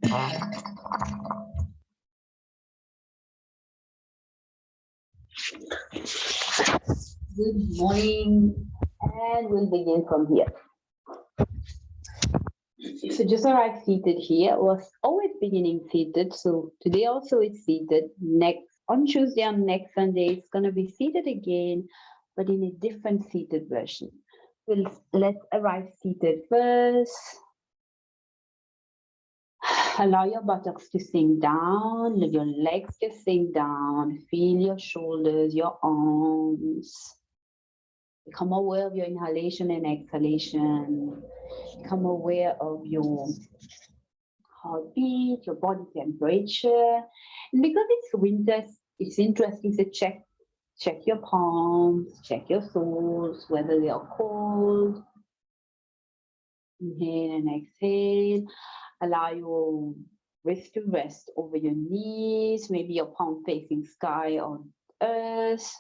Good morning, and we'll begin from here. So just arrived seated here. Was always beginning seated. So today also it's seated. Next on Tuesday and next Sunday it's gonna be seated again, but in a different seated version. Let's arrive seated first. Allow your buttocks to sink down, let your legs to sink down, feel your shoulders, your arms. Become aware of your inhalation and exhalation. Become aware of your heartbeat, your body temperature. And because it's winter, it's interesting to check your palms, check your soles, whether they are cold. Inhale and exhale. Allow your wrist to rest over your knees, maybe your palm facing sky or earth.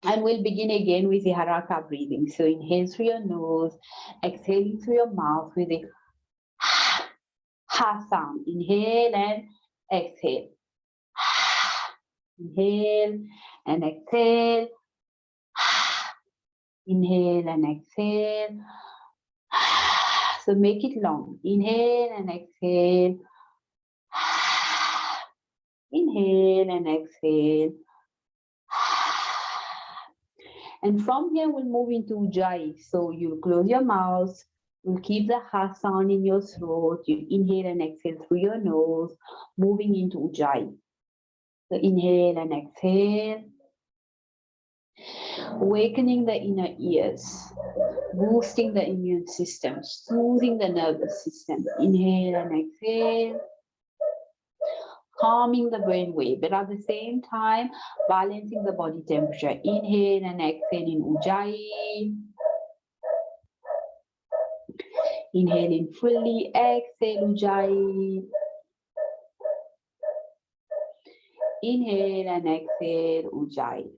And we'll begin again with the Haraka breathing. So inhale through your nose, exhaling through your mouth with a ha sound. Inhale and exhale. Inhale and exhale. Inhale and exhale. So make it long. Inhale and exhale. Inhale and exhale. And from here, we'll move into Ujjayi. So you'll close your mouth. You'll keep the ha sound in your throat. You inhale and exhale through your nose, moving into Ujjayi. So inhale and exhale. Awakening the inner ears, boosting the immune system, soothing the nervous system. Inhale and exhale. Calming the brain wave, but at the same time, balancing the body temperature. Inhale and exhale in Ujjayi. Inhaling fully, exhale Ujjayi. Inhale and exhale Ujjayi.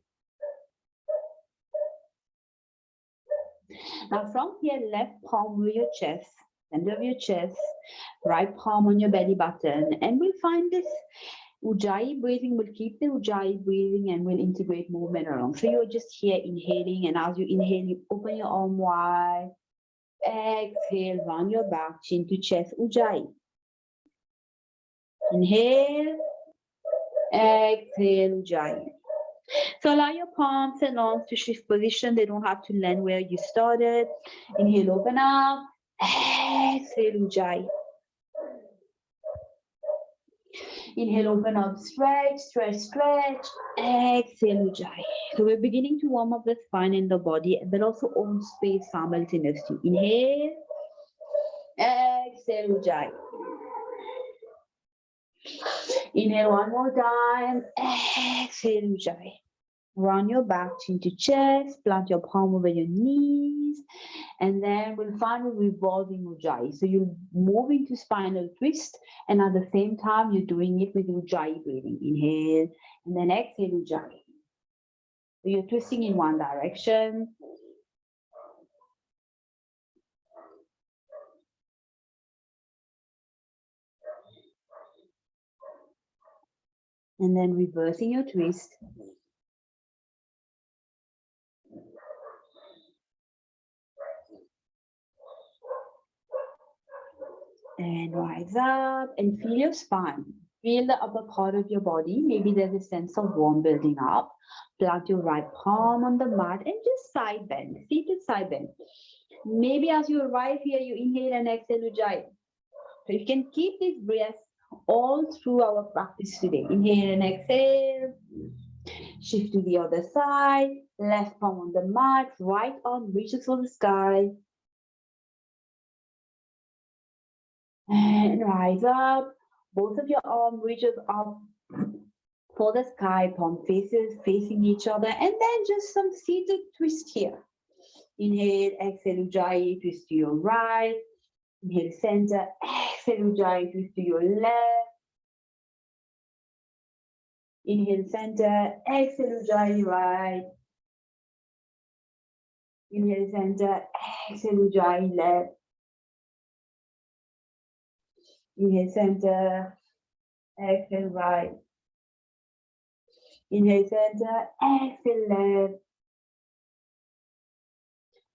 Now from here, left palm over your chest, center of your chest, right palm on your belly button, and we'll find this Ujjayi breathing. We'll keep the Ujjayi breathing and we'll integrate movement around. So you're just here inhaling, and as you inhale, you open your arm wide. Exhale, round your back, chin to chest, Ujjayi. Inhale, exhale, Ujjayi. So allow your palms and arms to shift position. They don't have to land where you started. Inhale, open up. Exhale, Ujjayi. Inhale, open up, stretch, stretch, stretch. Exhale, Ujjayi. So we're beginning to warm up the spine and the body, but also own space simultaneously. Inhale. Exhale, Ujjayi. Inhale one more time. Exhale, Ujjayi. Round your back, chin to chest, plant your palm over your knees, and then we'll find a revolving Ujjayi. So you move into spinal twist, and at the same time, you're doing it with Ujjayi breathing. Inhale, and then exhale, Ujjayi. So you're twisting in one direction. And then reversing your twist. And rise up and feel your spine. Feel the upper part of your body. Maybe there's a sense of warmth building up. Plant your right palm on the mat and just side bend, seated side bend. Maybe as you arrive here, you inhale and exhale Ujjayi. So you can keep this breath all through our practice today. Inhale and exhale. Shift to the other side. Left palm on the mat, right arm reaches for the sky. And rise up. Both of your arms reaches up for the sky, palm faces facing each other, and then just some seated twist here. Inhale, exhale, Ujjayi, twist to your right. Inhale, center, exhale, Ujjayi, twist to your left. Inhale, center, exhale, Ujjayi, right. Inhale, center, exhale, Ujjayi, left. Inhale center, exhale right. Inhale center, exhale left.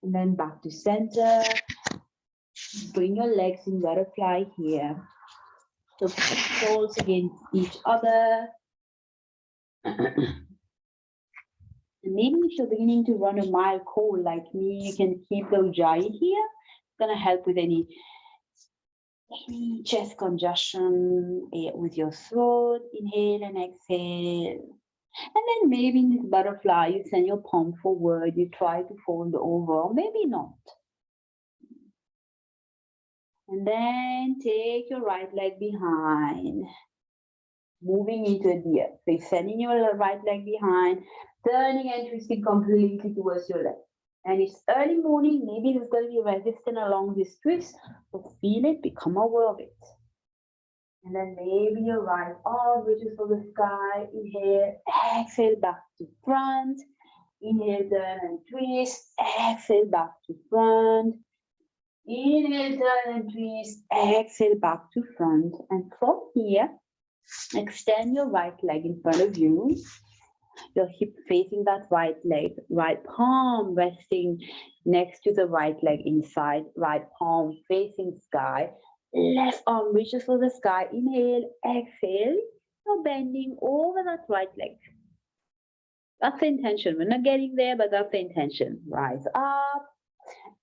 And then back to center. Bring your legs in butterfly here. So soles against each other. Maybe if you're beginning to run a mild cold like me, you can keep the ujjayi here. It's gonna help with any chest congestion with your throat. Inhale and exhale. And then maybe in this butterfly, you send your palm forward, you try to fold over, maybe not. And then take your right leg behind, moving into a deer. So you're sending your right leg behind, turning and twisting completely towards your left. And it's early morning, maybe there's going to be resistance along this twist, so feel it, become aware of it. And then maybe your right arm reaches for the sky. Inhale, exhale back to front. Inhale, turn and twist. Exhale back to front. Inhale, turn and twist. Exhale back to front. And from here, extend your right leg in front of you. Your hip facing that right leg, right palm resting next to the right leg inside, right palm facing sky. Left arm reaches for the sky. Inhale, exhale. Now bending over that right leg. That's the intention. We're not getting there, but that's the intention. Rise up.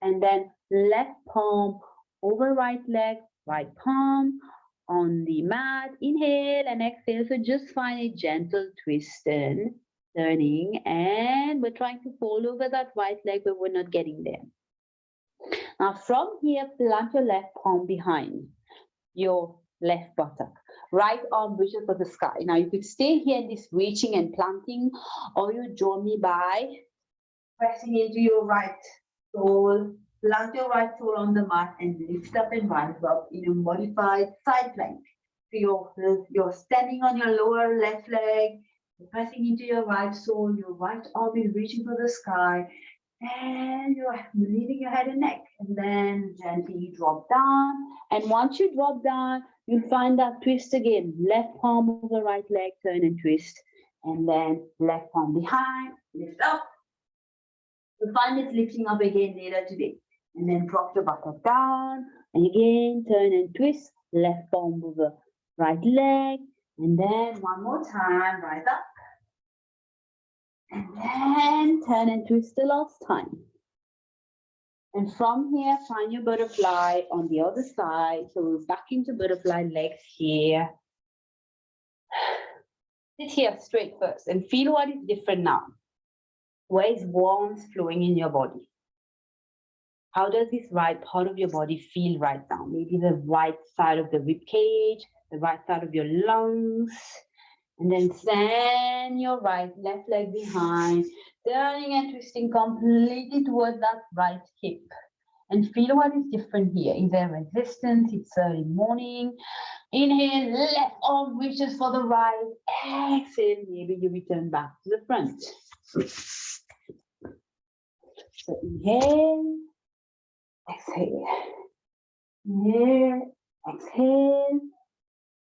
And then left palm over right leg, right palm on the mat. Inhale and exhale. So just find a gentle twist in, turning. And we're trying to fold over that right leg, but we're not getting there. Now from here, plant your left palm behind your left buttock. Right arm reaches for the sky. Now you could stay here in this reaching and planting, or you join me by pressing into your right sole. Plant your right sole on the mat and lift up and rise up in a modified side plank. So you're standing on your lower left leg, pressing into your right sole, your right arm is reaching for the sky, and you're leaving your head and neck, and then gently drop down. And once you drop down, you'll find that twist again. Left palm of the right leg, turn and twist. And then left palm behind, lift up. You'll find it lifting up again later today. And then drop your buttock down. And again, turn and twist. Left palm of the right leg. And then one more time, rise up. And then turn and twist the last time. And from here, find your butterfly on the other side. So we're back into butterfly, legs here. Sit here straight first and feel what is different now. Where is warmth flowing in your body? How does this right part of your body feel right now? Maybe the right side of the rib cage, the right side of your lungs. And then send your left leg behind, turning and twisting completely towards that right hip. And feel what is different here. Is there resistance? It's early morning. Inhale, left arm reaches for the right. Exhale, maybe you return back to the front. So inhale, exhale. Inhale, exhale.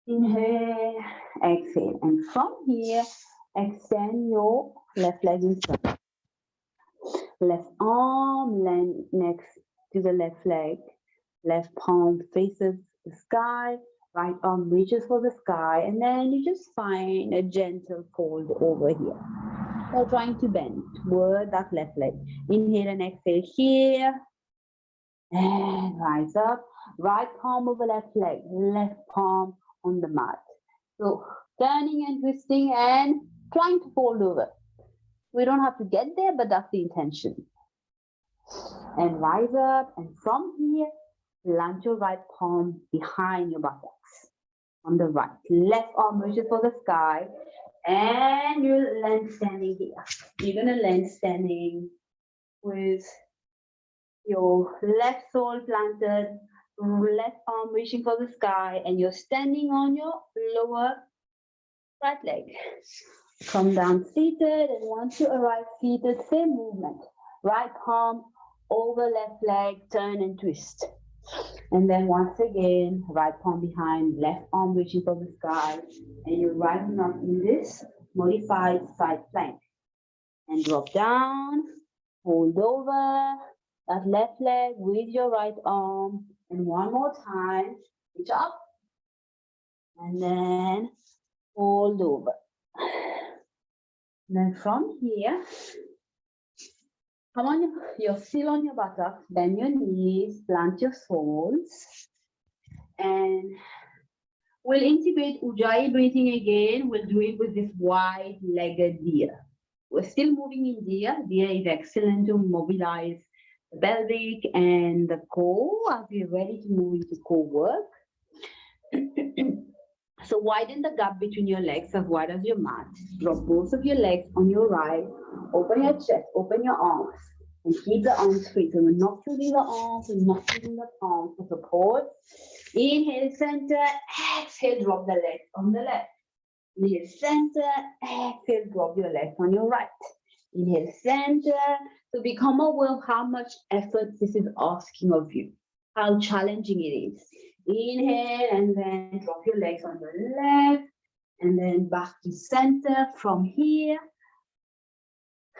Inhale, exhale. And from here, extend your left leg in front. Left arm next to the left leg. Left palm faces the sky. Right arm reaches for the sky. And then you just find a gentle fold over here. So trying to bend toward that left leg. Inhale and exhale here. And rise up. Right palm over left leg. Left palm on the mat. So turning and twisting and trying to fold over. We don't have to get there, but that's the intention. And rise up, and from here, plant your right palm behind your buttocks on the right. Left arm reaches for the sky, and you'll land standing here. You're gonna land standing with your left sole planted, left arm reaching for the sky, and you're standing on your lower right leg. Come down seated, and once you arrive seated, same movement. Right palm over left leg, turn and twist. And then once again, right palm behind, left arm reaching for the sky, and you're rising up in this modified side plank. And drop down, hold over that left leg with your right arm, and one more time, reach up, and then hold over. And then from here, come on, you're still on your buttocks, bend your knees, plant your soles, and we'll integrate Ujjayi breathing again. We'll do it with this wide-legged deer. We're still moving in deer. Deer is excellent to mobilize the pelvic and the core as we're ready to move into core work. So widen the gap between your legs as wide as your mat. Drop both of your legs on your right. Open your chest, open your arms, and keep the arms free. So we're not using the arms, we're not using the palms for support. Inhale, center, exhale, drop the legs on the left. Inhale, center, exhale, drop your legs on your right. Inhale, center. So become aware of how much effort this is asking of you, how challenging it is. Inhale, and then drop your legs on the left, and then back to center. From here,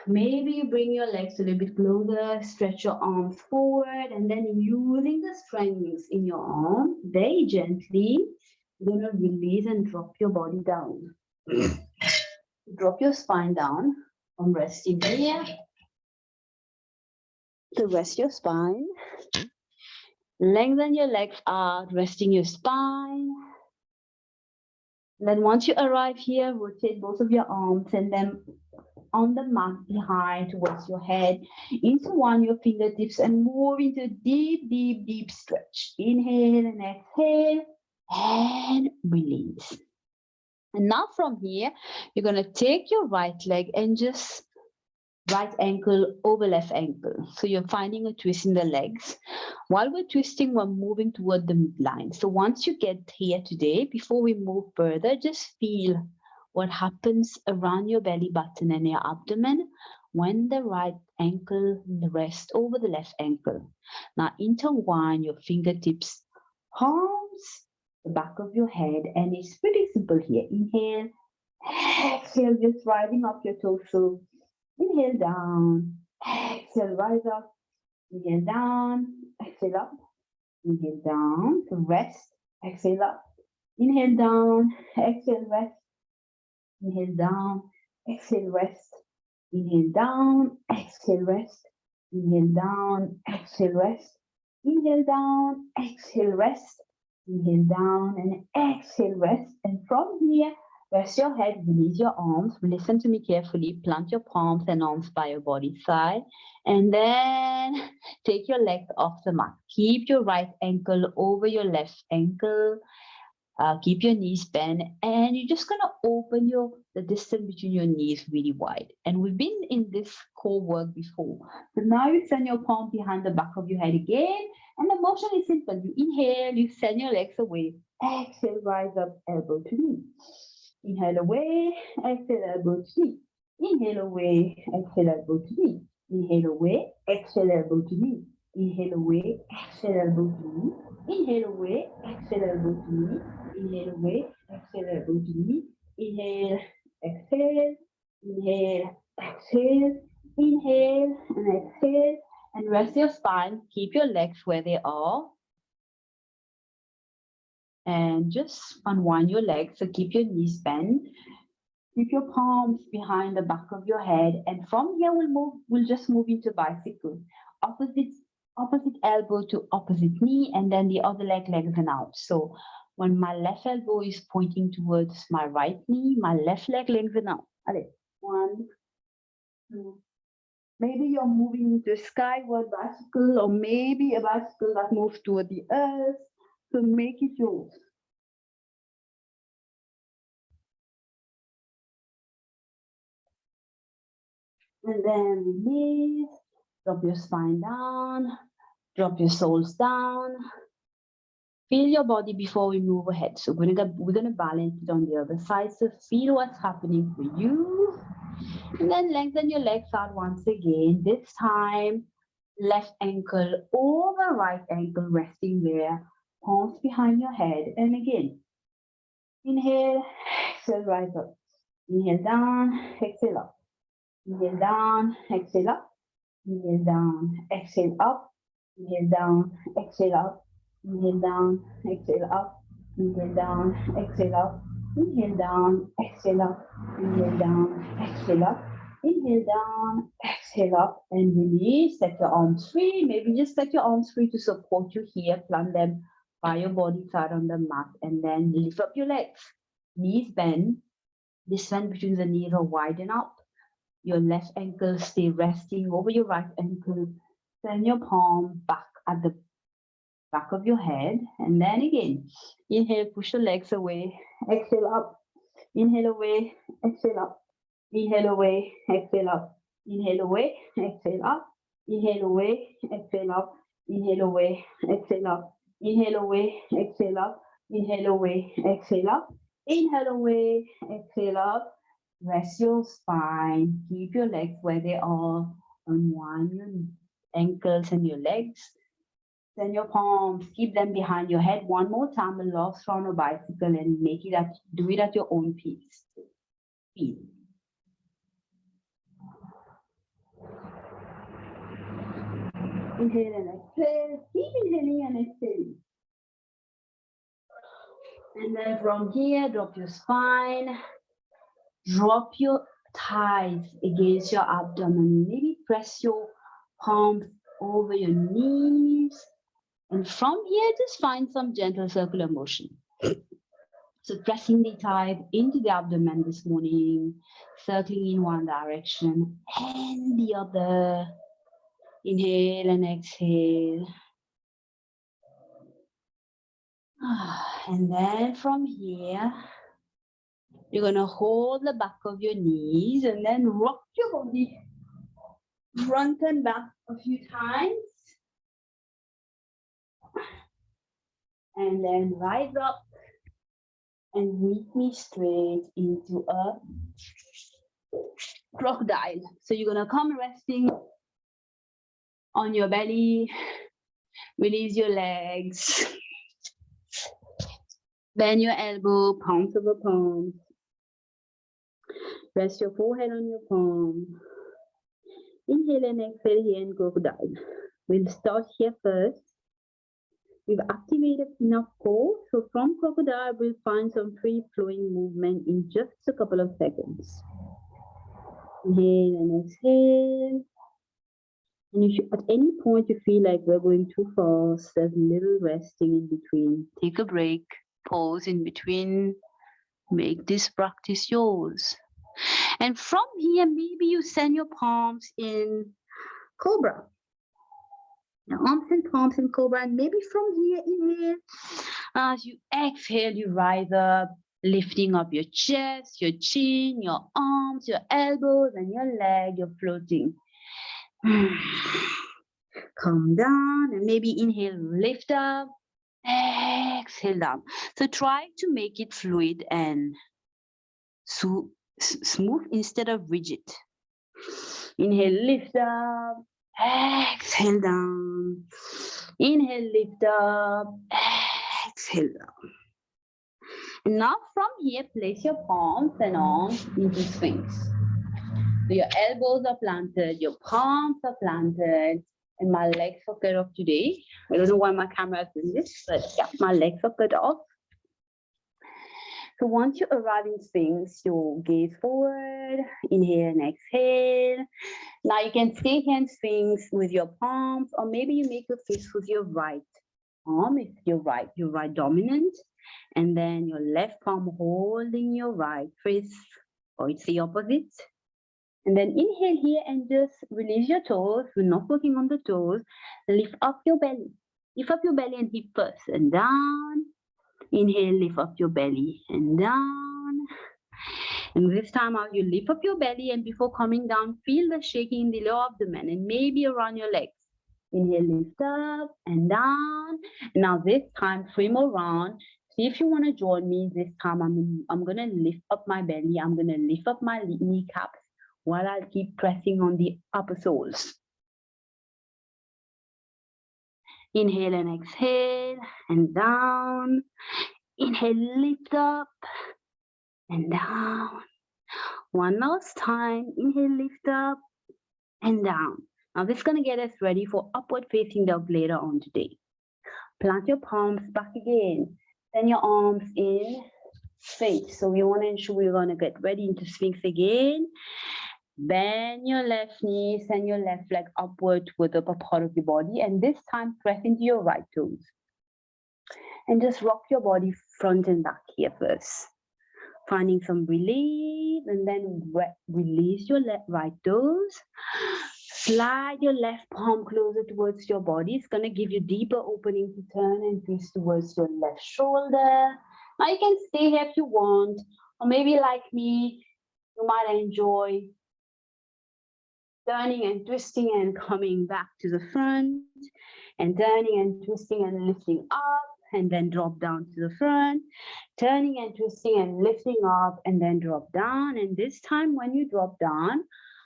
maybe you bring your legs a little bit closer, stretch your arms forward, and then using the strength in your arm, very gently, you're gonna release and drop your body down. Drop your spine down. I'm resting here. So rest your spine. Lengthen your legs out, resting your spine. Then once you arrive here, rotate both of your arms and then on the mat behind towards your head, into one your fingertips and move into deep, deep, deep stretch. Inhale and exhale and release. And now from here, you're going to take your right leg and just right ankle over left ankle. So you're finding a twist in the legs. While we're twisting, we're moving toward the midline. So once you get here today, before we move further, just feel what happens around your belly button and your abdomen when the right ankle rests over the left ankle. Now intertwine your fingertips, palms, the back of your head, and it's pretty simple here. Inhale, exhale, just riding up your torso. Inhale down, exhale, rise up. Inhale down, exhale up. Inhale down, so rest, exhale up. Inhale down, exhale, rest. Inhale down, exhale, rest. Inhale down, exhale, rest. Inhale down, exhale, rest. Inhale down, exhale, rest. Inhale down and exhale, rest. And from here, rest your head, release your arms. Listen to me carefully. Plant your palms and arms by your body side. And then take your legs off the mat. Keep your right ankle over your left ankle. Keep your knees bent. And you're just going to open the distance between your knees really wide. And we've been in this core work before. So now you send your palm behind the back of your head again. And the motion is simple. You inhale, you send your legs away. Exhale, rise up, elbow to knee. Inhale away, exhale, elbow to knee. Inhale away, exhale, elbow to knee. Inhale away, exhale, elbow to knee. Inhale away, exhale, elbow to knee. Inhale away, exhale, elbow to knee. Inhale away, exhale, elbow to knee. Inhale, exhale, inhale, exhale, inhale, and exhale. And rest your spine. Keep your legs where they are. And just unwind your legs. So keep your knees bent. Keep your palms behind the back of your head. And from here, we'll just move into bicycle. Opposite elbow to opposite knee, and then the other leg lengthen out. So when my left elbow is pointing towards my right knee, my left leg lengthen out. Allez, 1, 2. Maybe you're moving into a skyward bicycle, or maybe a bicycle that moves toward the earth. So make it yours. And then release, drop your spine down, drop your soles down. Feel your body before we move ahead. So we're gonna balance it on the other side. So feel what's happening for you. And then lengthen your legs out once again. This time, Left ankle over right ankle, resting there. Palms behind your head. And again, inhale, exhale, rise up. Inhale down, exhale up. Inhale down, exhale up. Inhale down, exhale up. Inhale down, exhale up. Inhale down, exhale up. Inhale down, exhale up. Inhale down, exhale up. Inhale down, exhale up. Inhale down, exhale up, and release. Set your arms free. Maybe just set your arms free to support you here. Plant them by your body side on the mat, and then lift up your legs. Knees bend. This one between the knees are widen up. Your left ankle stay resting over your right ankle. Send your palm back at the back of your head. And then again, inhale, push the legs away. Exhale up. Inhale away. Exhale up. Inhale away. Exhale up. Inhale away. Exhale up. Inhale away. Exhale up. Inhale away. Exhale up. Inhale away. Exhale up. Inhale away. Exhale up. Inhale away. Exhale up. Rest your spine. Keep your legs where they are. Unwind your ankles and your legs. Send your palms, keep them behind your head. One more time, a last round of bicycle, and do it at your own pace. Speed. Inhale and exhale. Keep inhaling and exhaling. And then from here, drop your spine. Drop your thighs against your abdomen. Maybe press your palms over your knees. And from here, just find some gentle circular motion. So pressing the thighs into the abdomen this morning, circling in one direction and the other. Inhale and exhale. And then from here, you're going to hold the back of your knees and then rock your body front and back a few times. And then rise up and meet me straight into a crocodile. So you're going to come resting on your belly, release your legs, bend your elbow, palms over palms. Rest your forehead on your palm. Inhale and exhale here in crocodile. We'll start here first. We've activated enough core, so from crocodile, we'll find some free-flowing movement in just a couple of seconds. Inhale and exhale. And if you, at any point you feel like we're going too fast, there's a little resting in between. Take a break, pause in between, make this practice yours. And from here, maybe you send your palms in cobra. Your arms and palms in cobra, and maybe from here, inhale. As you exhale, you rise up, lifting up your chest, your chin, your arms, your elbows, and your leg. You're floating. Come down, and maybe inhale, lift up, exhale down. So try to make it fluid and smooth instead of rigid. Inhale, lift up, exhale down. Inhale, lift up, exhale down. And now from here, place your palms and arms into sphinx. So your elbows are planted, your palms are planted, and my legs are cut off today. I don't know why my camera is doing this, but yeah, my legs are cut off. So once you arrive in Sphinx, you gaze forward, inhale and exhale. Now you can stay here in Sphinx with your palms, or maybe you make a fist with your right arm, if you're right dominant, and then your left palm holding your right wrist, or it's the opposite. And then inhale here and just release your toes. We're not working on the toes. Lift up your belly. Lift up your belly and hip first, and down. Inhale, lift up your belly and down. And this time out, you lift up your belly, and before coming down, feel the shaking in the lower abdomen and maybe around your legs. Inhale, lift up and down. Now this time, 3 more rounds. See if you want to join me. This time, I'm going to lift up my belly. I'm going to lift up my kneecaps while I keep pressing on the upper soles. Inhale and exhale and down. Inhale, lift up and down. One last time. Inhale, lift up and down. Now this is going to get us ready for upward facing dog later on today. Plant your palms back again. Send your arms in face. So we want to ensure we're going to get ready into Sphinx again. Bend your left knee, send your left leg upward toward the upper part of your body. And this time, press into your right toes. And just rock your body front and back here first. Finding some relief, and then release your right toes. Slide your left palm closer towards your body. It's going to give you deeper opening to turn and twist towards your left shoulder. Now you can stay here if you want, or maybe like me, you might enjoy turning and twisting and coming back to the front, and turning and twisting and lifting up, and then drop down to the front, turning and twisting and lifting up, and then drop down. And this time when you drop down,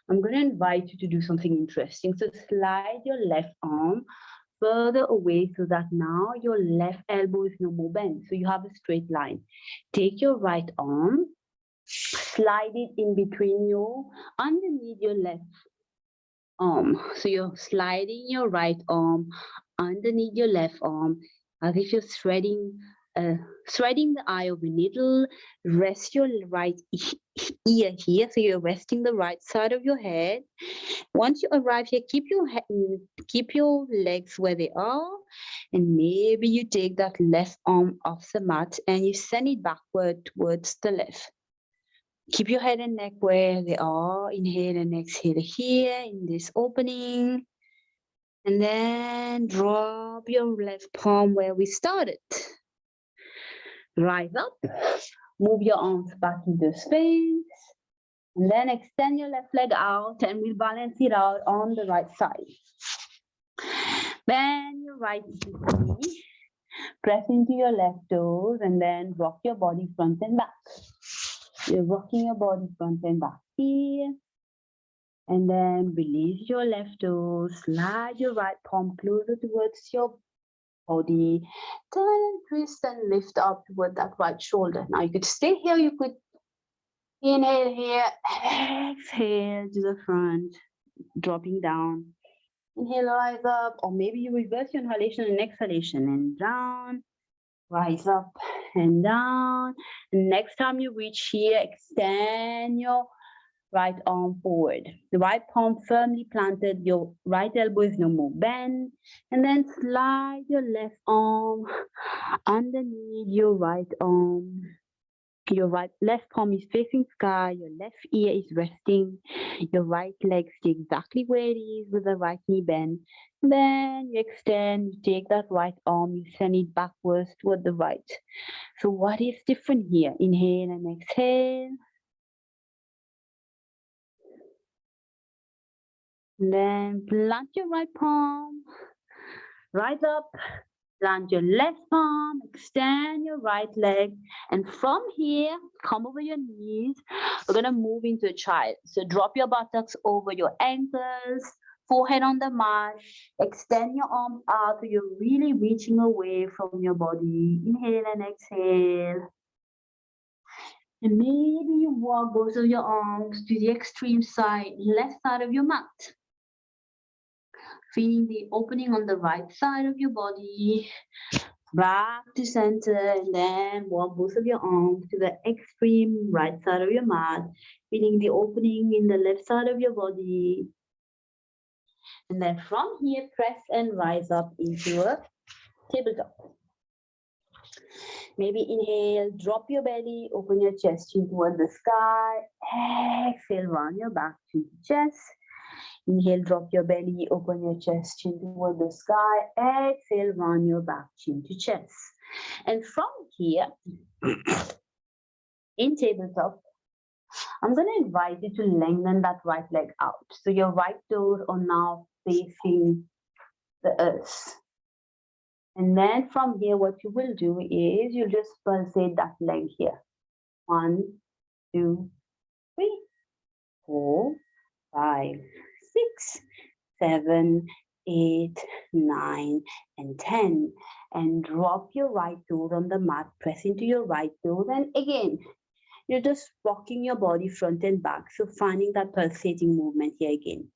I'm going to invite you to do something interesting. So slide your left arm further away so that now your left elbow is no more bent. So you have a straight line. Take your right arm, slide it in between underneath your left arm. So you're sliding your right arm underneath your left arm as if you're threading the eye of a needle. Rest your right ear here, so you're resting the right side of your head. Once you arrive here, keep your legs where they are, and maybe you take that left arm off the mat and you send it backward towards the left. Keep your head and neck where they are. Inhale and exhale here in this opening. And then drop your left palm where we started. Rise up. Move your arms back into space. And then extend your left leg out and we'll balance it out on the right side. Bend your right knee. Press into your left toes and then rock your body front and back. You're rocking your body front and back here. And then release your left toe, slide your right palm closer towards your body, turn and twist and lift up toward that right shoulder. Now you could stay here, you could inhale here, exhale to the front, dropping down. Inhale, rise up, or maybe you reverse your inhalation and exhalation and down, rise up and down. Next time you reach here, extend your right arm forward. The right palm firmly planted, your right elbow is no more bent, and then slide your left arm underneath your right arm. Your left palm is facing sky, your left ear is resting, your right leg stays exactly where it is with the right knee bent. Then you extend, you take that right arm, you send it backwards toward the right. So what is different here? Inhale and exhale. And then plant your right palm, rise up, plant your left palm, extend your right leg, and from here, come over your knees. We're gonna move into a child. So drop your buttocks over your ankles, forehead on the mat, extend your arms out so you're really reaching away from your body. Inhale and exhale. And maybe you walk both of your arms to the extreme side, left side of your mat. Feeling the opening on the right side of your body, back to center, and then walk both of your arms to the extreme right side of your mat, feeling the opening in the left side of your body. And then from here, press and rise up into a tabletop. Maybe inhale, drop your belly, open your chest chin toward the sky. Exhale, round your back to the chest. Inhale, drop your belly, open your chest, chin toward the sky. Exhale, round your back, chin to chest. And from here, in tabletop, I'm going to invite you to lengthen that right leg out. So your right toes are now facing the earth. And then from here, what you will do is you just pulsate that leg here. 1, 2, 3, 4, 5, 6, 7, 8, 9, and 10. And drop your right toes on the mat, press into your right toes, and again, you're just rocking your body front and back. So finding that pulsating movement here again.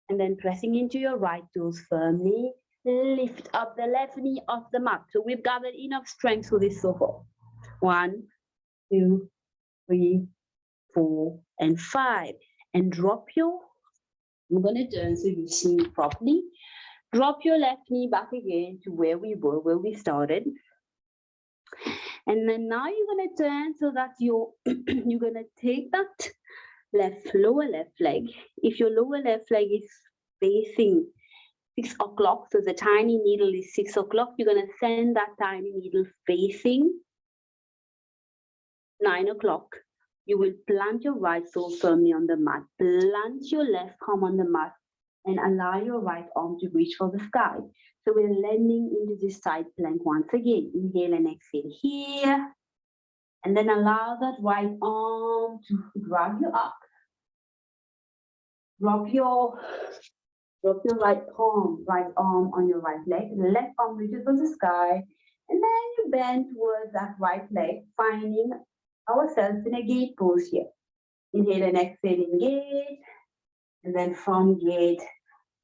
And then pressing into your right toes firmly, lift up the left knee off the mat. So we've gathered enough strength for this so far. 1, 2, 3, 4, and 5. And drop your, I'm going to turn so you see me properly. Drop your left knee back again to where we were, where we started. And then now you're going to turn so that you're going to take that lower left leg. If your lower left leg is facing 6 o'clock, so the tiny needle is 6 o'clock, you're going to send that tiny needle facing 9 o'clock. You will plant your right toe firmly on the mat, plant your left arm on the mat, and allow your right arm to reach for the sky. So we're landing into this side plank once again. Inhale and exhale here. And then allow that right arm to drag you up. Drop your right arm on your right leg. The left arm reaches for the sky. And then you bend towards that right leg, finding ourselves in a gate pose here. Inhale and exhale in gate. And then from gate,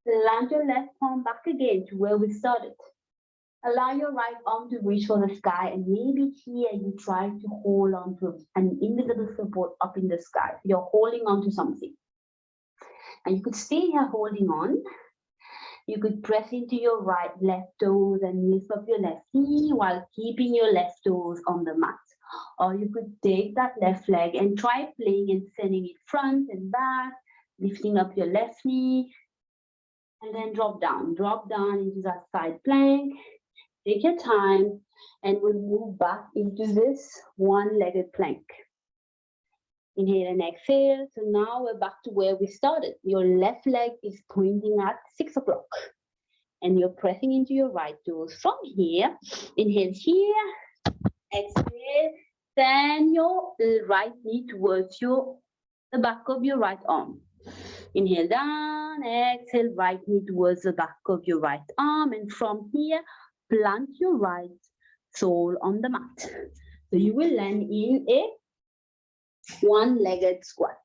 plant your left arm back again to where we started. Allow your right arm to reach for the sky, and maybe here you try to hold on to an invisible support up in the sky. You're holding on to something. And you could stay here holding on. You could press into your left toes and lift up your left knee while keeping your left toes on the mat. Or you could take that left leg and try playing and sending it front and back, lifting up your left knee, and then drop down into that side plank. Take your time, and we'll move back into this one-legged plank. Inhale and exhale. So now we're back to where we started. Your left leg is pointing at 6 o'clock. And you're pressing into your right toes. From here, inhale here, exhale, send your right knee towards the back of your right arm. Inhale down, exhale, right knee towards the back of your right arm. And from here, plant your right sole on the mat. So you will land in a one-legged squat.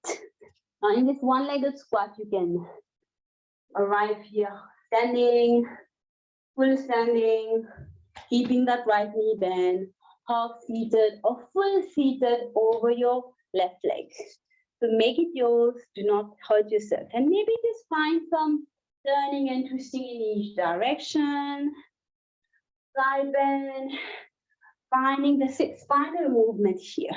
Now in this one-legged squat, you can arrive here standing, full standing, keeping that right knee bent, half seated or full seated over your left leg. So make it yours, do not hurt yourself. And maybe just find some turning and twisting in each direction. Side bend, finding the spinal movement here.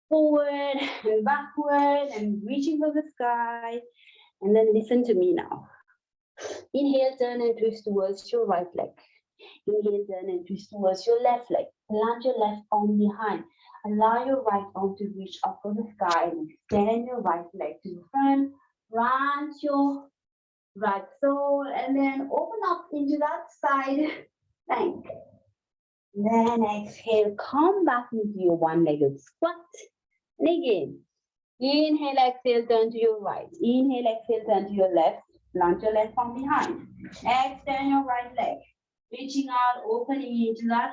Forward and backward and reaching for the sky. And then listen to me now. Inhale, turn and twist towards your right leg. Inhale, turn and twist towards your left leg. Plant your left arm behind. Allow your right arm to reach up for the sky and extend your right leg to the front. Plant your right sole and then open up into that side plank. Then exhale, come back into your one-legged squat. And again, inhale, exhale, turn to your right. Inhale, exhale, turn to your left. Plant your left arm behind. Extend your right leg. Reaching out, opening into that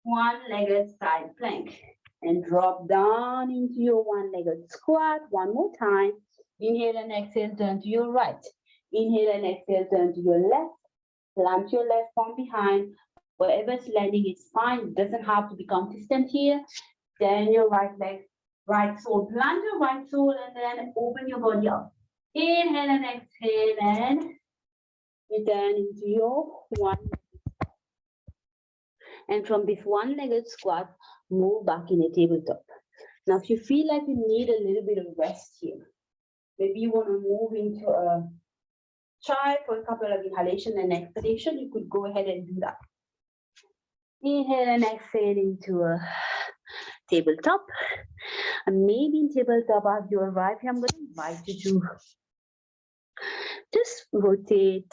one-legged side plank. And drop down into your one-legged squat. One more time. Inhale and exhale, turn to your right. Inhale and exhale, turn to your left. Plant your left arm behind. Wherever it's landing, it's fine. It doesn't have to be consistent here. Then your right leg, right sole. Plant your right sole and then open your body up. Inhale and exhale and return into your one-legged squat. And from this one-legged squat, move back in a tabletop. Now, if you feel like you need a little bit of rest here, maybe you want to move into a try for a couple of inhalation and exhalation, you could go ahead and do that. Inhale and exhale into a tabletop. And maybe in tabletop, as you arrive here, I'm going to invite you to just rotate,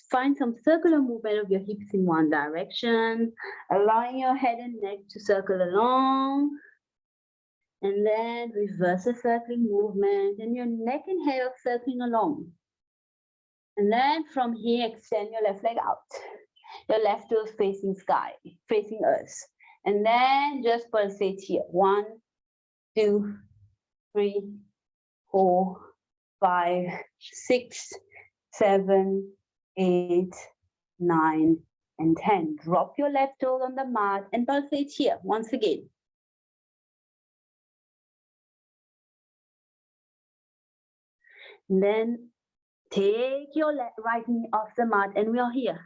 find some circular movement of your hips in one direction, allowing your head and neck to circle along. And then reverse the circling movement, and your neck and head are circling along. And then from here, extend your left leg out. Your left toe is facing sky, facing earth. And then just pulsate here. 1, 2, 3, 4, 5, 6, 7, 8, 9, and 10. Drop your left toe on the mat and pulsate here once again. And then take your right knee off the mat, and we are here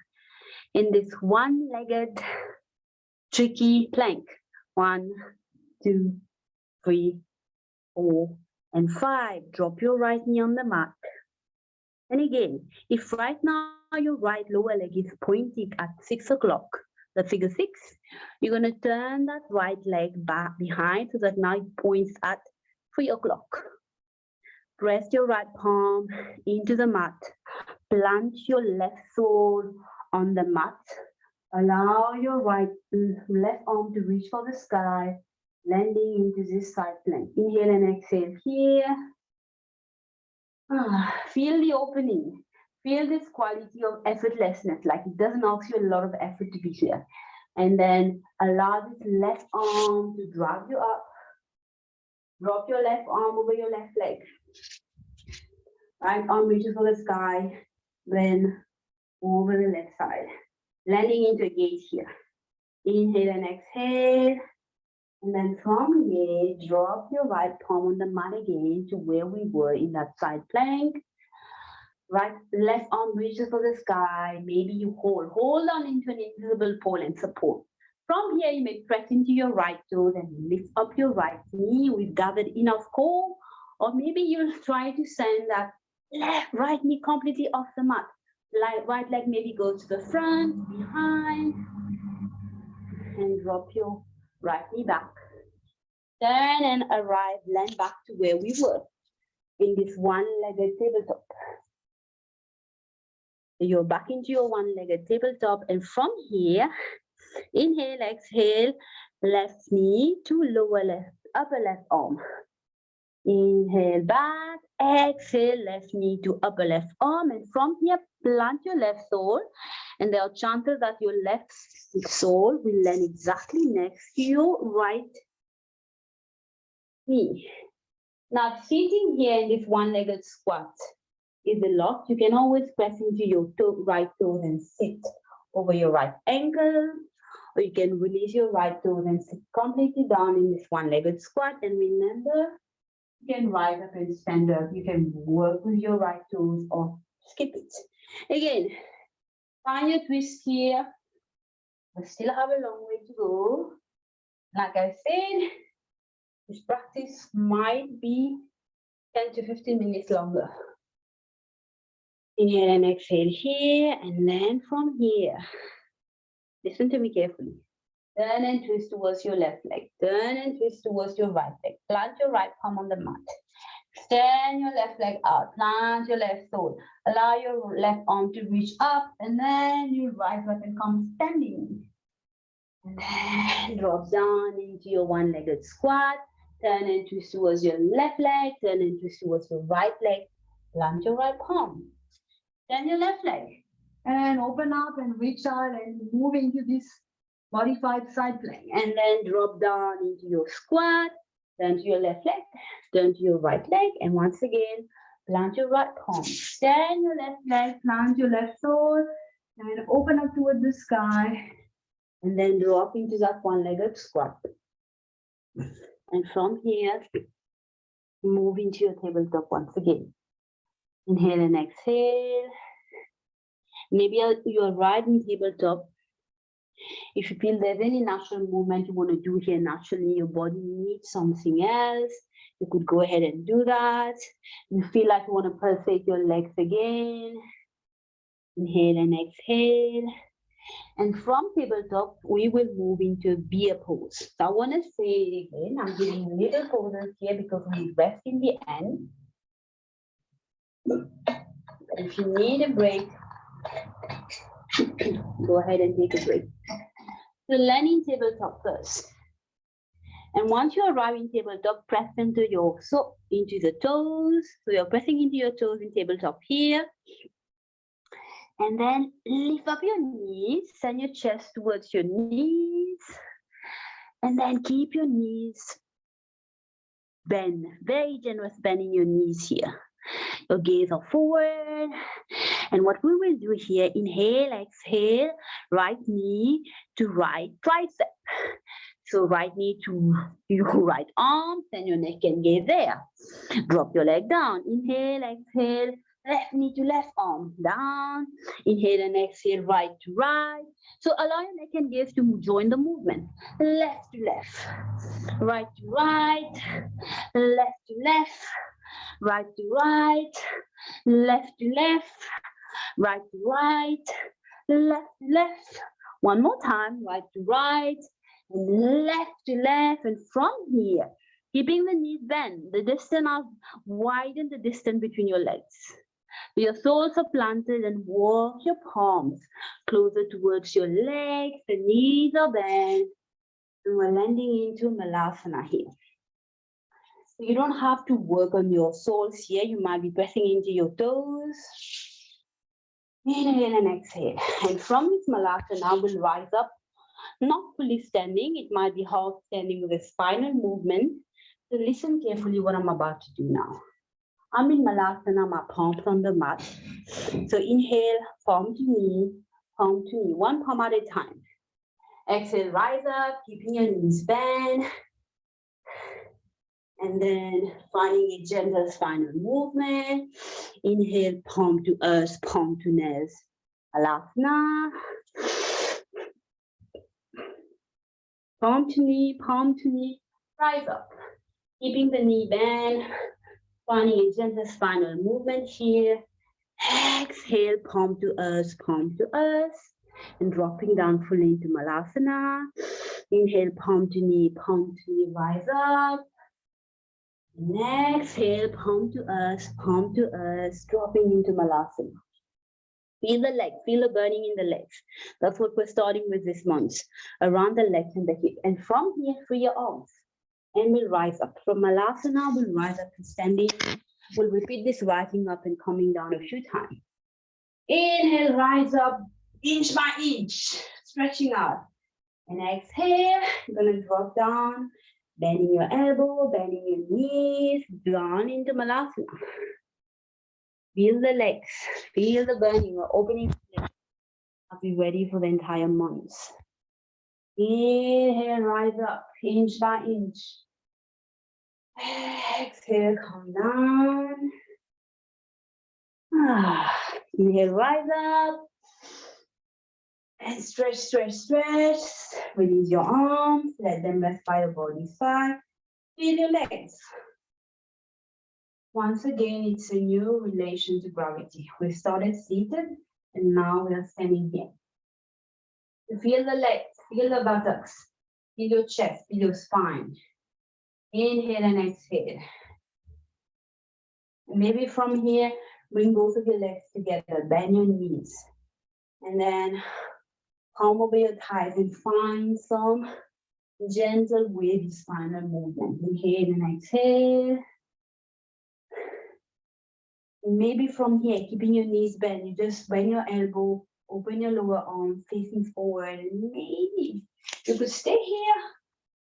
in this one-legged tricky plank. 1, 2, 3, 4, and 5. Drop your right knee on the mat. And again, if right now your right lower leg is pointing at 6 o'clock, the figure 6, you're going to turn that right leg back behind so that now it points at 3 o'clock. Press your right palm into the mat. Plant your left sole on the mat. Allow your left arm to reach for the sky, landing into this side plank. Inhale and exhale here. Feel the opening. Feel this quality of effortlessness, like it doesn't ask you a lot of effort to be here. And then allow this left arm to drag you up. Drop your left arm over your left leg. Right arm reaches for the sky, then over the left side. Landing into a gaze here. Inhale and exhale. And then from here, drop your right palm on the mat again to where we were in that side plank. Left arm reaches for the sky. Maybe you hold on into an invisible pole and support. From here, you may press into your right toes and lift up your right knee. We've gathered enough core. Or maybe you'll try to send that right knee completely off the mat. Right leg maybe goes to the front, behind, and drop your right knee back. Turn and arrive, land back to where we were in this one-legged tabletop. You're back into your one-legged tabletop, and from here, inhale, exhale, left knee to lower left, upper left arm. Inhale back, exhale, left knee to upper left arm, and from here, plant your left sole, and there are chances that your left sole will land exactly next to your right knee. Now, sitting here in this one-legged squat is a lot. You can always press into your right toes and sit over your right ankle, or you can release your right toes and sit completely down in this one-legged squat. And remember, you can rise up and stand up. You can work with your right toes or skip it. Again, find your twist here. We still have a long way to go. Like I said, this practice might be 10 to 15 minutes longer. Inhale and exhale here, and then from here, listen to me carefully. Turn and twist towards your left leg. Turn and twist towards your right leg. Plant your right palm on the mat. Extend your left leg out. Plant your left sole. Allow your left arm to reach up, and then you rise up and come standing. And then drop down into your one-legged squat. Turn and twist towards your left leg. Turn and twist towards your right leg. Plant your right palm. Turn your left leg. And open up and reach out and move into this modified side plank. And then drop down into your squat. Turn to your left leg. Turn to your right leg. And once again, plant your right palm. Turn your left leg. Plant your left sole. And open up towards the sky. And then drop into that one-legged squat. And from here, move into your tabletop once again. Inhale and exhale. Maybe you're riding tabletop. If you feel there's any natural movement you want to do here naturally, your body needs something else, you could go ahead and do that. You feel like you want to pulsate your legs again. Inhale and exhale. And from tabletop, we will move into a bear pose. So I want to say it again. I'm giving little poses here because we rest in the end. If you need a break, go ahead and take a break. So land in tabletop first. And once you arrive in tabletop, press into the toes. So you're pressing into your toes in tabletop here. And then lift up your knees, send your chest towards your knees. And then keep your knees bend, very generous bending your knees here. Your gaze are forward. And what we will do here, inhale, exhale, right knee to right tricep. So right knee to your right arm, then your neck can gaze there. Drop your leg down. Inhale, exhale, left knee to left arm, down. Inhale and exhale, right to right. So allow your neck and gaze to join the movement. Left to left, right to right, left to left, right to right, left to left, right to right, left to left. One more time, right to right, and left to left. And from here, keeping the knees bent, the distance of widen the distance between your legs. Your soles are planted and walk your palms closer towards your legs. The knees are bent. And we're landing into Malasana here. So you don't have to work on your soles here. You might be pressing into your toes. Inhale and exhale. And from this Malasana, we'll rise up, not fully standing. It might be half standing with a spinal movement. So listen carefully what I'm about to do now. I'm in Malasana, my palms on the mat. So inhale, palm to knee, one palm at a time. Exhale, rise up, keeping your knees bent. And then finding a gentle spinal movement. Inhale, palm to earth, palm to knees. Malasana. Palm to knee, rise up. Keeping the knee bent. Finding a gentle spinal movement here. Exhale, palm to earth, and dropping down fully into Malasana. Inhale, palm to knee, rise up. And exhale, palm to earth, dropping into Malasana. Feel the legs, feel the burning in the legs. That's what we're starting with this month, around the legs and the hip. And from here, free your arms. And we'll rise up. From Malasana, we'll rise up to standing. We'll repeat this rising up and coming down a few times. Inhale, rise up, inch by inch, stretching out. And exhale, you're gonna drop down, bending your elbow, bending your knees, down into Malasana. Feel the legs, feel the burning. We're opening the legs. I'll be ready for the entire month. Inhale, rise up, inch by inch. Exhale, come down. Inhale, rise up. And stretch, stretch, stretch. Release your arms. Let them rest by your body side. Feel your legs. Once again, it's a new relation to gravity. We started seated, and now we are standing here. You feel the legs, feel the buttocks, feel your chest, feel your spine. Inhale and exhale. Maybe from here, bring both of your legs together, bend your knees. And then palm over your thighs and find some gentle wavy spinal movement. Inhale and exhale. Maybe from here, keeping your knees bent, you just bend your elbow, open your lower arm, facing forward. And maybe you could stay here.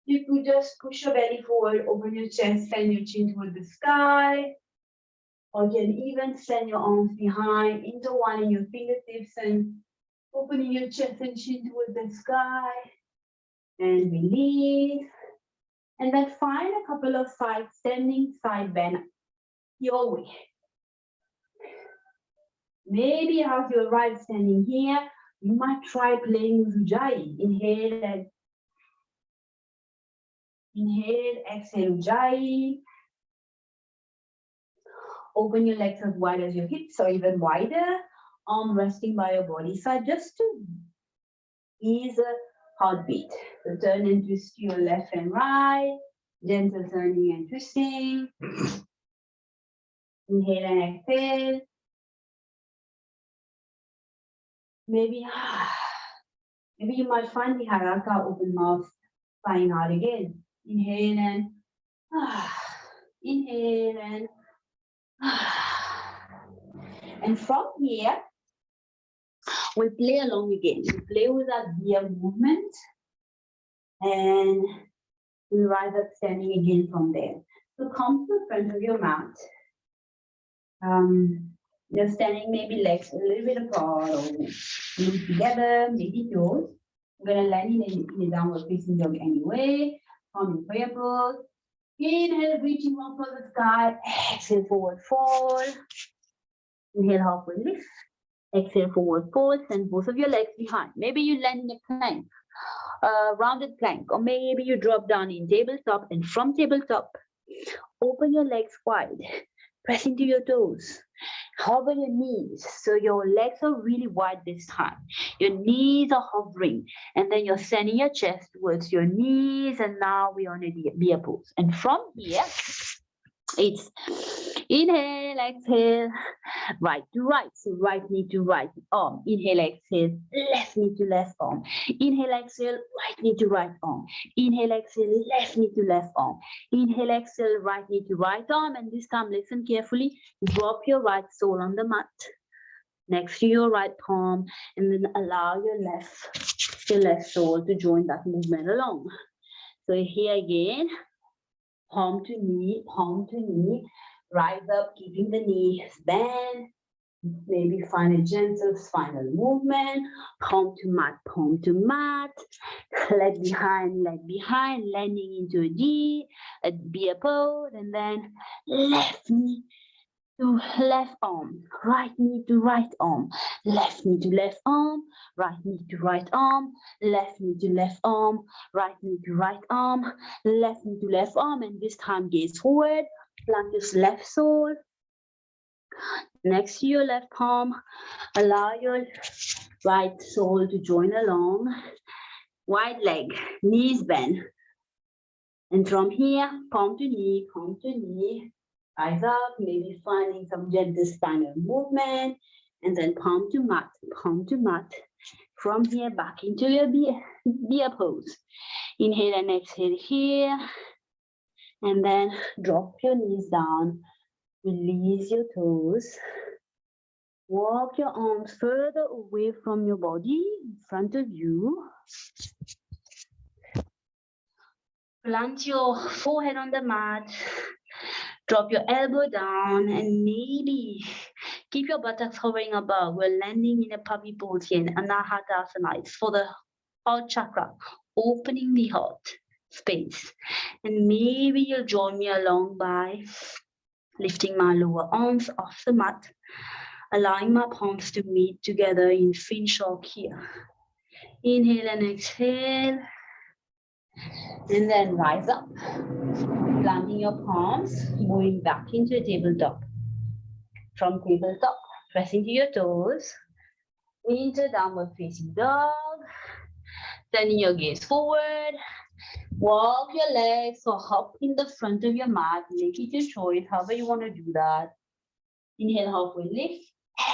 You could just push your belly forward, open your chest, send your chin toward the sky. Or you can even send your arms behind, intertwining your fingertips and opening your chest and chin toward the sky. And release. And then find a couple of side standing, side bend your way. Maybe as you're right standing here, you might try playing with Ujjayi. Inhale, exhale, Ujjayi. Open your legs as wide as your hips or even wider. Arm resting by your body side just to ease the heartbeat. So turn and twist to your left and right. Gentle turning and twisting. Inhale and exhale. Maybe you might find the Haraka open mouth flying out again. Inhale and inhale and from here, We'll play along again. We'll play with our gear movement. And we'll rise up standing again from there. So come to the front of your mat. You're standing maybe legs a little bit apart or maybe together, maybe close. We're gonna land in a downward facing dog anyway. Palm in prayer pose. Inhale, reaching up for the sky. Exhale, forward fold. Inhale, halfway lift. Exhale, forward fold. Send both of your legs behind. Maybe you land in a plank, rounded plank, or maybe you drop down in tabletop, and from tabletop, open your legs wide. Press into your toes. Hover your knees. So your legs are really wide this time. Your knees are hovering. And then you're sending your chest towards your knees. And now we're on a beer pose. And from here, it's inhale, exhale, right to right. So right knee to right arm. Inhale, exhale, left knee to left arm. Inhale, exhale, right knee to right arm. Inhale, exhale, left knee to left arm. Inhale, exhale, right knee to right arm. And this time, listen carefully. Drop your right sole on the mat next to your right palm, and then allow your left sole to join that movement along. So here again, palm to knee, rise up, keeping the knees bent. Maybe find a gentle spinal movement, palm to mat, leg behind, landing into a beer pose, and then left knee to left arm, right knee to right arm, left knee to left arm, right knee to right arm, left knee to left arm, right knee to right arm, left knee to left arm, and this time gaze forward, plant your left sole next to your left palm, allow your right sole to join along, wide leg, knees bend, and from here, palm to knee, rise up, maybe finding some gentle spinal movement, and then palm to mat. From here, back into your beer pose. Inhale and exhale here, and then drop your knees down, release your toes. Walk your arms further away from your body, in front of you. Plant your forehead on the mat. Drop your elbow down and maybe keep your buttocks hovering above. We're landing in a puppy pose here in Anahatasana. It's for the heart chakra, opening the heart space. And maybe you'll join me along by lifting my lower arms off the mat, allowing my palms to meet together in fin shock here. Inhale and exhale. And then rise up, planting your palms, moving back into a tabletop. From tabletop, press into your toes, into downward facing dog, sending your gaze forward, walk your legs or hop in the front of your mat, make it your choice, however you want to do that. Inhale, halfway lift,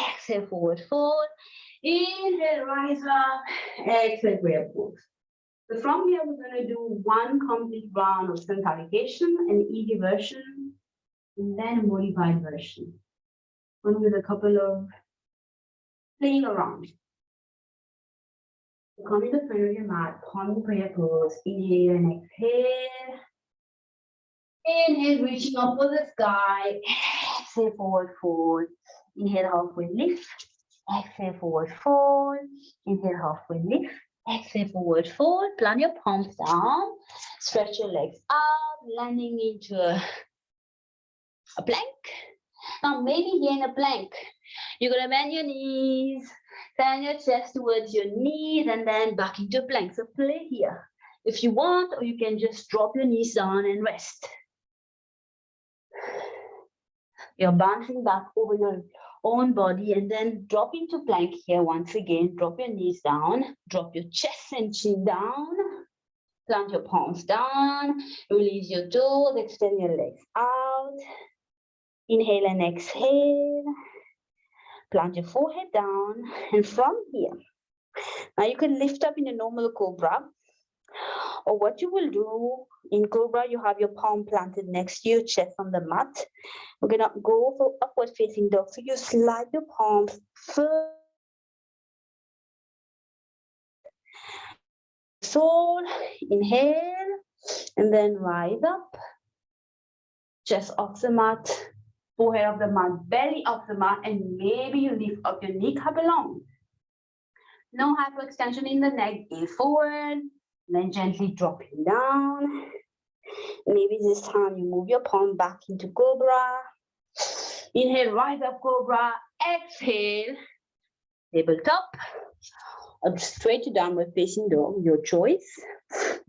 exhale, forward fold, inhale, rise up, exhale, prayer pose. So from here, we're going to do one complete round of salutation, an easy version, and then a modified version. One with a couple of playing around. So come in the front of your mat, palm prayer pose, inhale and exhale. Inhale, reaching up for the sky, exhale, forward fold. Inhale, halfway lift, exhale, forward fold. Inhale, halfway lift. Exhale, forward fold, plant your palms down, stretch your legs out, landing into a plank. Now, maybe here in a plank, you're going to bend your knees, send your chest towards your knees, and then back into plank. So play here if you want, or you can just drop your knees down and rest. You're bouncing back over your own body and then drop into plank here once again. Drop your knees down, drop your chest and chin down, plant your palms down, release your toes, extend your legs out. Inhale and exhale. Plant your forehead down, and from here, now you can lift up in a normal cobra. Or what you will do in cobra, you have your palm planted next to your chest on the mat. We're gonna go for upward facing dog. So you slide your palms further sole, inhale, and then rise up. Chest off the mat, forehead of the mat, belly off the mat, and maybe you lift up your kneecap along. No hyperextension in the neck, gaze forward, then gently dropping down. Maybe this time you move your palm back into cobra. Inhale, rise up cobra, exhale, tabletop, up straight to downward facing dog, your choice.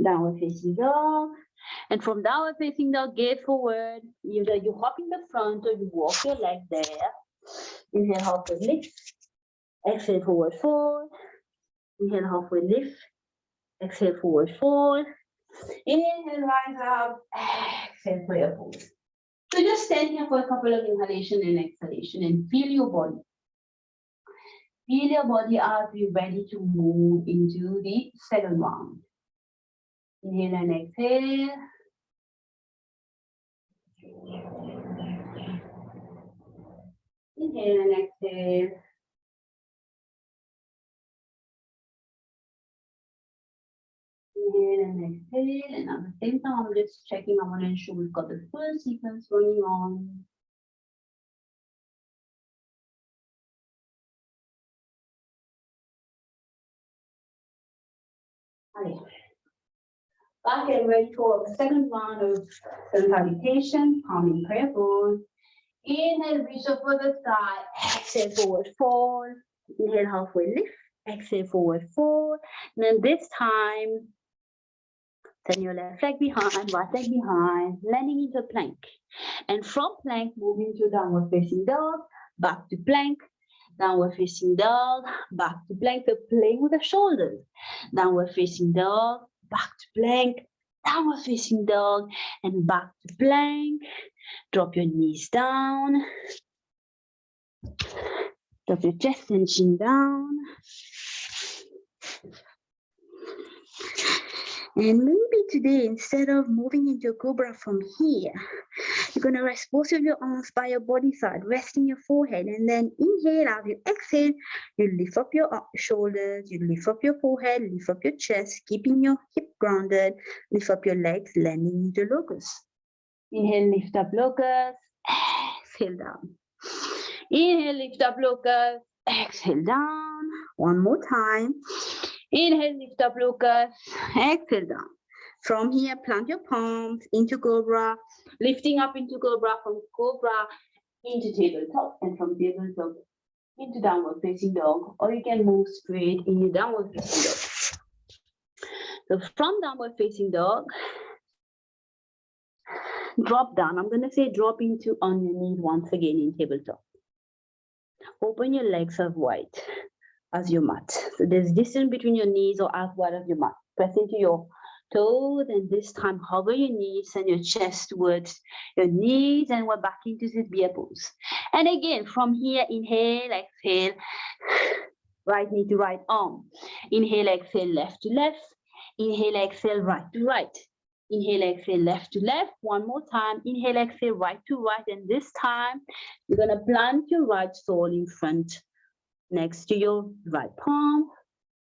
Downward facing dog. And from downward facing dog, gaze forward. Either you hop in the front or you walk your leg there. Inhale, halfway lift. Exhale, forward fold. Inhale, halfway lift. Exhale, forward fold. Inhale, rise up. Exhale, prayer pose. So just stand here for a couple of inhalation and exhalation and feel your body. Feel your body as you're ready to move into the second round. Inhale and exhale. Inhale and exhale. Inhale and exhale. And at the same time, I'm just checking. I want to ensure we've got the full sequence going on. Back and ready for the second round of salutation, calming prayer pose. Inhale, reach up for the sky. Exhale, forward fold. Inhale, halfway lift. Exhale, forward fold. And then this time, send your left leg behind, right leg behind, landing into plank. And from plank, moving to downward facing dog, back to plank, downward facing dog, back to plank. So playing with the shoulders. Downward facing dog, back to plank, downward facing dog, and back to plank. Drop your knees down. Drop your chest and chin down. And maybe today, instead of moving into cobra from here, you're going to rest both of your arms by your body side, resting your forehead, and then inhale. As you exhale, you lift up your shoulders, you lift up your forehead, lift up your chest, keeping your hip grounded, lift up your legs, landing into locust. Inhale, lift up locust, exhale down. Inhale, lift up locust, exhale down. One more time. Inhale, lift up locust, exhale down. From here, plant your palms into cobra, lifting up into cobra, from cobra into tabletop, and from tabletop into downward facing dog, or you can move straight in your downward facing dog. So from downward facing dog, drop down. I'm going to say drop into on your knees once again in tabletop. Open your legs as wide as your mat. So there's distance between your knees or as wide as your mat. Press into your toes, and this time hover your knees and your chest towards your knees, and we're back into this bear pose. And again, from here, inhale, exhale, right knee to right arm. Inhale, exhale, left to left. Inhale, exhale, right to right. Inhale, exhale, left to left. One more time. Inhale, exhale, right to right. And this time, you're going to plant your right sole in front next to your right palm.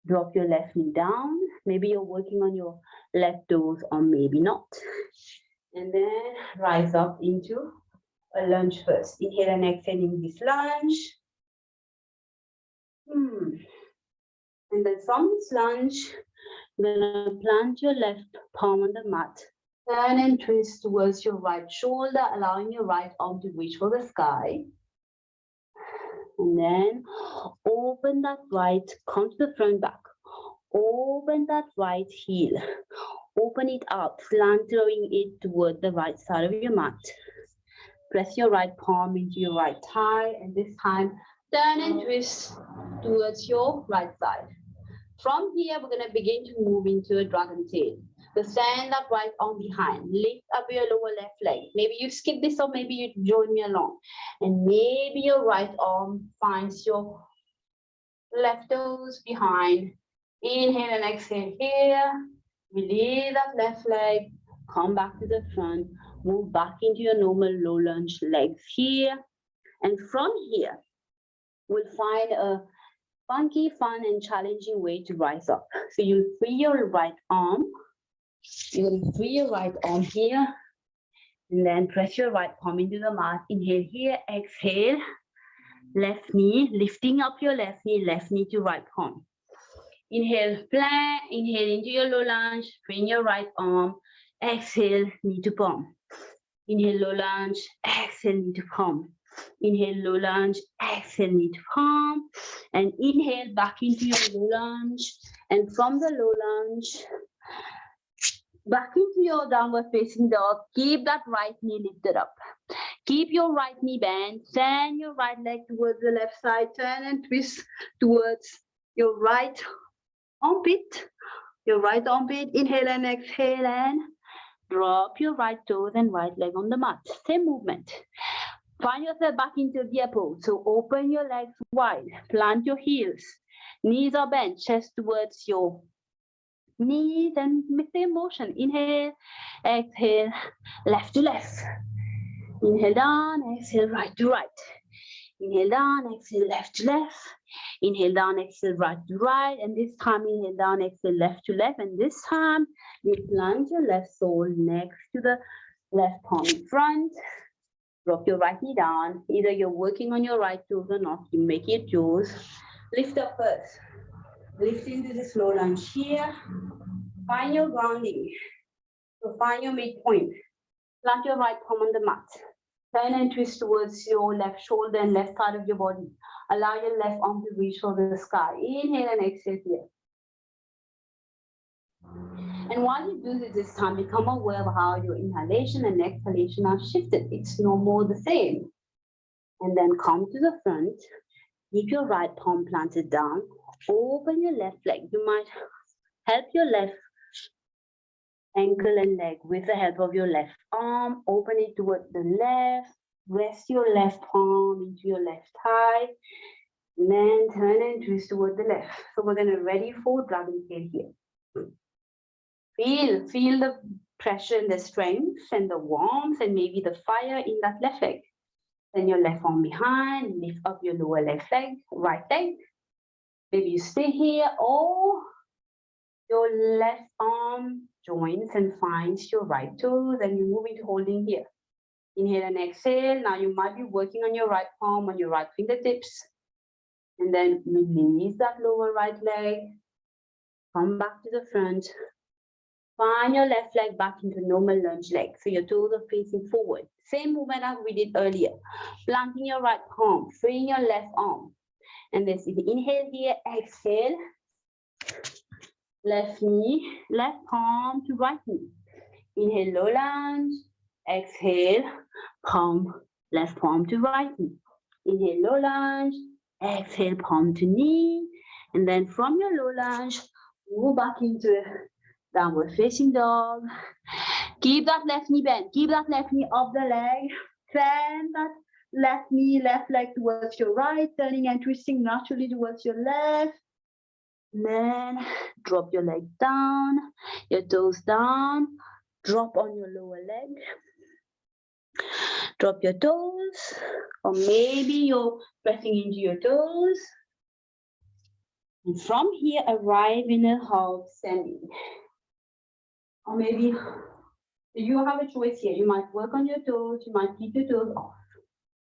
Drop your left knee down. Maybe you're working on your left toes or maybe not. And then rise up into a lunge first. Inhale and exhale in this lunge. And then from this lunge, you're gonna plant your left palm on the mat. Turn and twist towards your right shoulder, allowing your right arm to reach for the sky. And then open that right, come to the front back. Open that right heel. Open it up, slantering it toward the right side of your mat. Press your right palm into your right thigh, and this time turn and twist towards your right side. From here, we're going to begin to move into a dragon tail. So stand up, right arm behind. Lift up your lower left leg. Maybe you skip this or maybe you join me along. And maybe your right arm finds your left toes behind. Inhale and exhale here. Release that left leg. Come back to the front. Move back into your normal low lunge legs here. And from here, we'll find a funky, fun, and challenging way to rise up. So you free your right arm. You're going to free your right arm here. And then press your right palm into the mat. Inhale here, exhale. Left knee, lifting up your left knee to right palm. Inhale, plank, inhale into your low lunge, bring your right arm, exhale, knee to palm. Inhale, low lunge, exhale, knee to palm. Inhale, low lunge, exhale, knee to palm. And inhale back into your low lunge. And from the low lunge, back into your downward facing dog. Keep that right knee lifted up. Keep your right knee bent. Send your right leg towards the left side. Turn and twist towards your right armpit. Your right armpit. Inhale and exhale and drop your right toes and right leg on the mat. Same movement. Find yourself back into deer pose. So open your legs wide. Plant your heels. Knees are bent. Chest towards your knees and same motion. Inhale, exhale, left to left. Inhale down, exhale, right to right. Inhale down, exhale, left to left. Inhale down, exhale, right to right. And this time, inhale down, exhale, left to left. And this time, you plant your left sole next to the left palm in front. Drop your right knee down. Either you're working on your right toes or not. You make your toes. Lift up first. Lift into the slow lunge here. Find your grounding. So find your midpoint. Plant your right palm on the mat. Turn and twist towards your left shoulder and left side of your body. Allow your left arm to reach for the sky. Inhale and exhale here. And while you do this time, become aware of how your inhalation and exhalation are shifted. It's no more the same. And then come to the front. Keep your right palm planted down. Open your left leg. You might help your left ankle and leg with the help of your left arm. Open it towards the left. Rest your left palm into your left thigh. And then turn and twist toward the left. So we're going to ready for dragon tail here. Feel the pressure and the strength and the warmth and maybe the fire in that left leg. Then your left arm behind, lift up your lower left leg, right leg. Maybe you stay here or your left arm joins and finds your right toes and you move into holding here. Inhale and exhale. Now you might be working on your right palm, on your right fingertips. And then release that lower right leg. Come back to the front. Find your left leg back into normal lunge leg. So your toes are facing forward. Same movement as we did earlier. Planting your right palm, freeing your left arm. And then inhale here, exhale. Left knee, left palm to right knee. Inhale, low lunge. Exhale, palm, left palm to right knee. Inhale, low lunge. Exhale, palm to knee. And then from your low lunge, move back into downward facing dog. Keep that left knee bent. Keep that left knee up the leg. Send that left knee, left leg towards your right, turning and twisting naturally towards your left. And then drop your leg down, your toes down, drop on your lower leg. Drop your toes, or maybe you're pressing into your toes. And from here, arrive in a half standing. Or maybe you have a choice here. You might work on your toes, you might keep your toes off.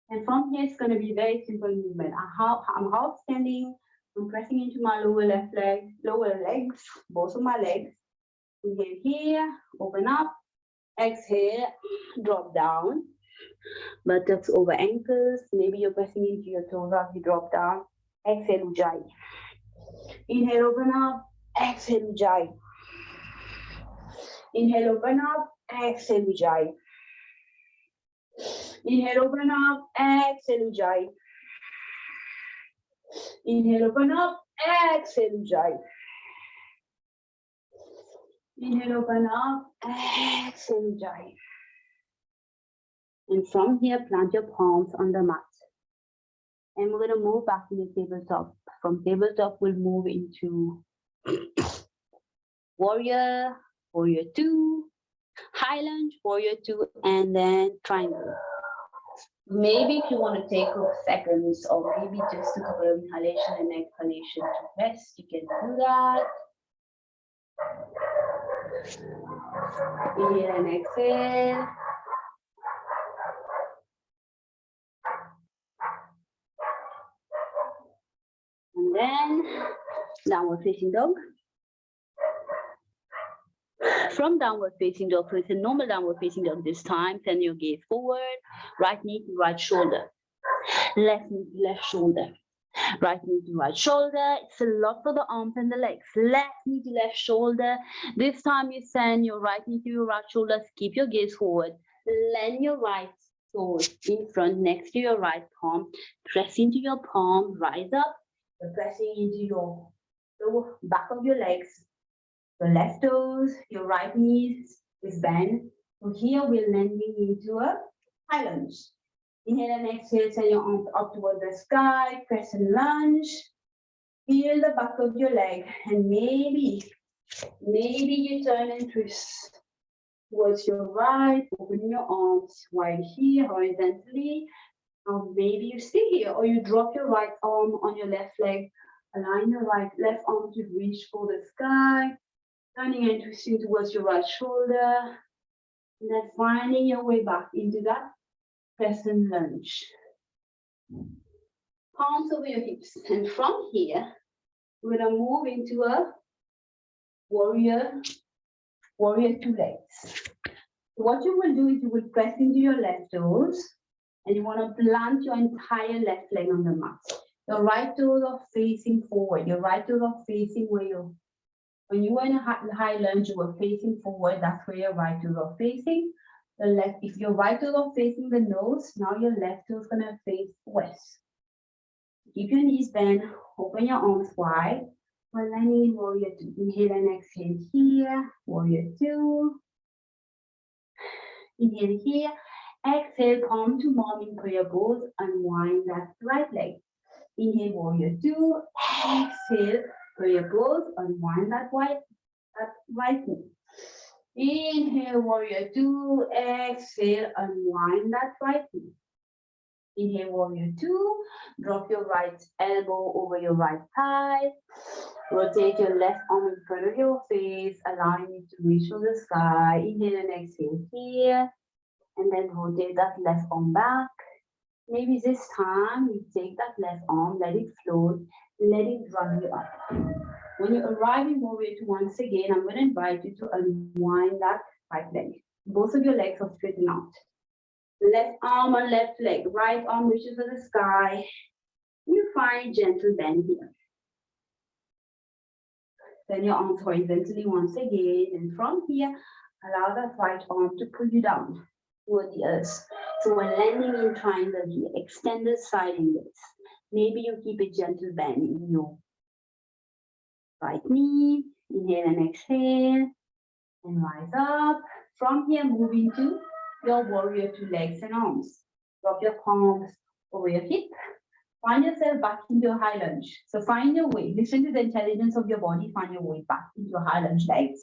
And from here, it's going to be very simple movement. I'm half standing. I'm pressing into my lower left leg, lower legs, both of my legs. Inhale here, open up, exhale, drop down. Buttocks over ankles. Maybe you're pressing into your toes as you drop down. Exhale, Ujjayi. Inhale, open up, exhale, Ujjayi. Inhale, open up, exhale, Ujjayi. Inhale, open up, exhale, Ujjayi. Inhale, open up, exhale, Ujjayi. Inhale, open up, exhale, Ujjayi. And from here, plant your palms on the mat. And we're going to move back to the tabletop. From tabletop, we'll move into warrior, warrior two, high lunge, warrior two, and then triangle. Maybe if you want to take off seconds or maybe just a couple of inhalation and exhalation to rest, you can do that. Inhale and exhale. And then downward facing dog. From downward facing dog, so it's a normal downward facing dog this time. Send your gaze forward, right knee to right shoulder, left knee to left shoulder, right knee to right shoulder. It's a lot for the arms and the legs. Left knee to left shoulder. This time you send your right knee to your right shoulder. Keep your gaze forward. Lend your right toe in front next to your right palm. Press into your palm. Rise up. You're pressing into your back of your legs. Your left toes, your right knees is bent. So here we're landing into a high lunge. Inhale and exhale, send your arms up toward the sky, press and lunge. Feel the back of your leg and maybe you turn and twist towards your right, open your arms wide here horizontally. Or maybe you stay here or you drop your right arm on your left leg, align your left arm to reach for the sky. Turning and twisting towards your right shoulder, and then finding your way back into that crescent lunge. Palms over your hips, and from here, we're gonna move into a warrior two legs. So what you will do is you will press into your left toes, and you wanna plant your entire left leg on the mat. Your right toes are facing forward. Your right toes are facing where you're. When you were in a high lunge, you were facing forward. That's where your right toes are facing. The left, if your right toes are facing the nose, now your left toe is gonna face west. Keep your knees bent, open your arms wide. We're landing in warrior two. Inhale and exhale here, warrior two. Inhale here, exhale, palm to mom in prayer pose, unwind that right leg. Inhale, warrior two, exhale, prayer pose, unwind that right knee. Inhale, warrior two, exhale, unwind that right knee. Inhale, warrior two, drop your right elbow over your right thigh. Rotate your left arm in front of your face, allowing you to reach for the sky. Inhale and exhale here, and then rotate that left arm back. Maybe this time you take that left arm, let it float, let it run you up. When you arrive in warrior two, once again, I'm going to invite you to unwind that right leg. Both of your legs are straightened out. Left arm on left leg, right arm reaches for the sky. You find gentle bend here. Send your arms horizontally once again, and from here, allow that right arm to pull you down toward the earth. So we're landing in triangle here, extended side angles. Maybe you keep a gentle bend in your right knee. Inhale and exhale, and rise up. From here, move into your warrior two legs and arms. Drop your palms over your hip. Find yourself back into a high lunge. So find your way. Listen to the intelligence of your body. Find your way back into a high lunge legs.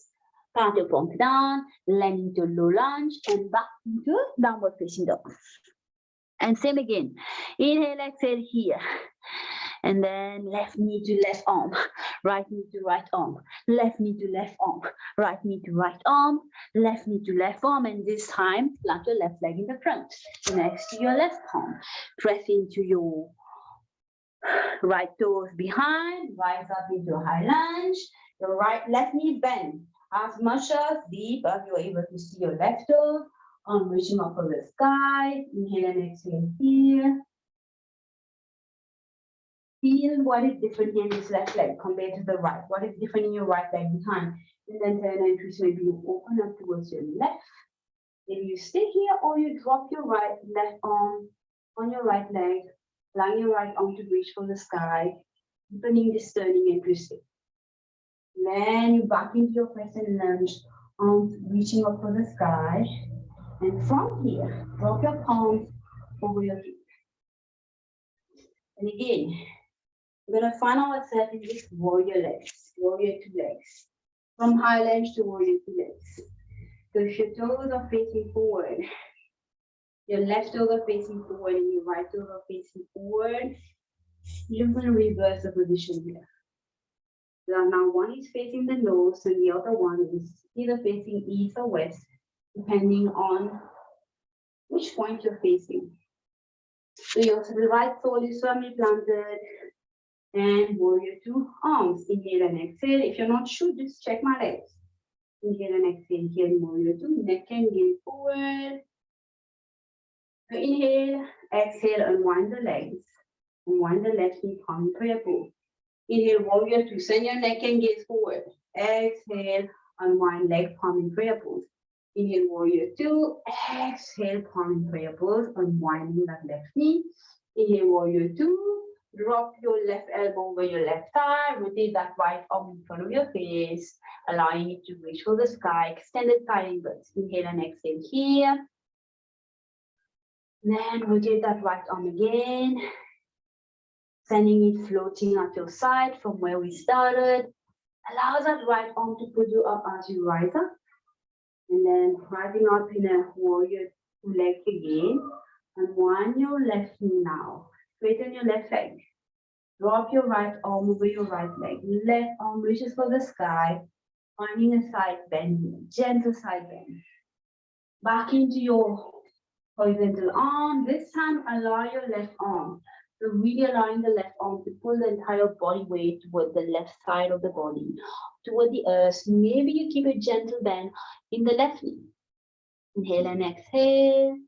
Plant your palms down, land into low lunge, and back into downward facing dog. And same again. Inhale, exhale here. And then left knee to left arm, right knee to right arm, left knee to left arm, right knee to right arm, left knee to left arm, and this time plant your left leg in the front, next to your left palm. Press into your right toes behind, rise up into a high lunge. Your left knee bend as much as deep as you're able to see your left toes. Reaching up for the sky. Inhale and exhale here. Feel what is different in this left leg compared to the right. What is different in your right leg behind? And then turn and twist. Maybe you open up towards your left. Maybe you stay here or you drop your left arm on your right leg, allowing your right arm to reach for the sky, deepening this turning and twisting. Then you back into your crescent lunge, arms reaching up for the sky. And from here, drop your palms over your feet. And again, we're going to find ourselves in this warrior legs, warrior two legs. From high lunge to warrior two legs. So if your toes are facing forward, Your left elbow facing forward and your right elbow facing forward. You're going to reverse the position here. Now one is facing the nose and the other one is either facing east or west, depending on which point you're facing. So the right sole is firmly planted and warrior two arms. Inhale and exhale. If you're not sure, just check my legs. Inhale and exhale here in warrior two. Neck and gaze forward. So inhale, exhale, unwind the legs. Unwind the left knee, palm prayer pose. Inhale, warrior two. Send your neck and gaze forward. Exhale, unwind leg, palm in prayer pose. Inhale, warrior two. Exhale, palm in prayer pose. Unwinding that left knee. Inhale, warrior two. Drop your left elbow over your left thigh. Rotate that right arm in front of your face, allowing it to reach for the sky. Extended thigh angles. Inhale and exhale here. Then rotate that right arm again. Sending it floating at your side from where we started. Allow that right arm to pull you up as you rise up. And then rising up in a warrior two leg again. Unwind your left knee now. Straighten your left leg. Drop your right arm over your right leg. Left arm reaches for the sky. Finding a side bend, gentle side bend. Back into your horizontal arm. This time, allow your left arm. So really allowing the left arm to pull the entire body weight toward the left side of the body, toward the earth. Maybe you keep a gentle bend in the left knee. Inhale and exhale.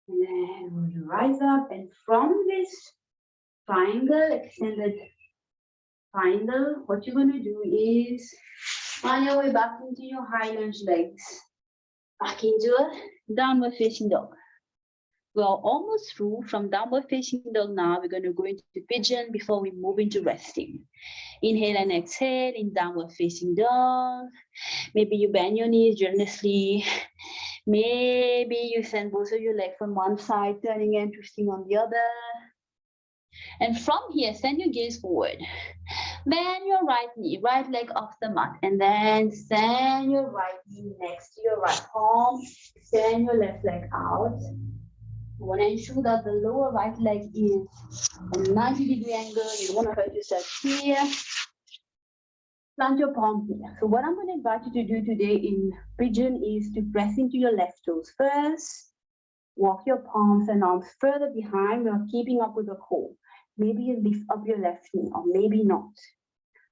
And then you rise up. And from this triangle, extended triangle, what you're going to do is find your way back into your high lunge legs. Back into a downward facing dog. We're almost through from downward facing dog now. We're going to go into pigeon before we move into resting. Inhale and exhale in downward facing dog. Maybe you bend your knees generously. Maybe you send both of your legs from one side, turning and twisting on the other. And from here, send your gaze forward. Bend your right knee, right leg off the mat. And then send your right knee next to your right palm. Send your left leg out. You want to ensure that the lower right leg is a 90-degree angle. You don't want to hurt yourself here. Plant your palm here. So what I'm going to invite you to do today in pigeon is to press into your left toes first. Walk your palms and arms further behind. We're keeping up with the core. Maybe you lift up your left knee or maybe not.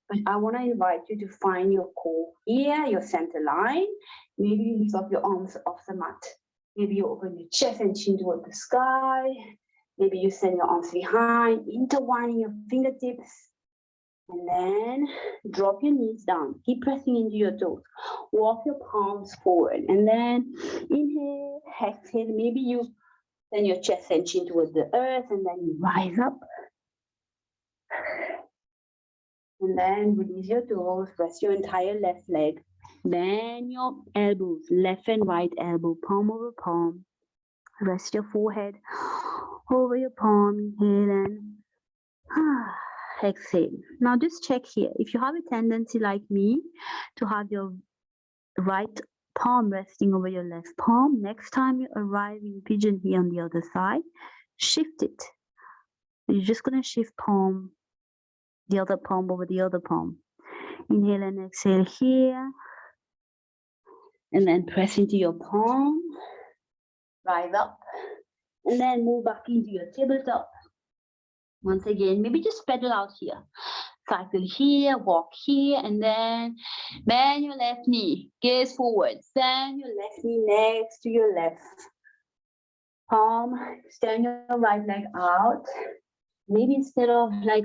But I want to invite you to find your core here, your center line. Maybe you lift up your arms off the mat. Maybe you open your chest and chin toward the sky. Maybe you send your arms behind, intertwining your fingertips. And then drop your knees down. Keep pressing into your toes. Walk your palms forward. And then inhale, exhale. Maybe you send your chest and chin towards the earth. And then you rise up. And then release your toes. Press your entire left leg. Bend your elbows, left and right elbow, palm over palm. Rest your forehead over your palm. Inhale and exhale. Now just check here. If you have a tendency like me to have your right palm resting over your left palm, next time you arrive in pigeon here on the other side, shift it. You're just going to shift palm, the other palm over the other palm. Inhale and exhale here. And then press into your palm, rise up, and then move back into your tabletop. Once again, maybe just pedal out here. Cycle here, walk here, and then bend your left knee, gaze forward. Send your left knee next to your left palm. Extend your right leg out. Maybe instead of like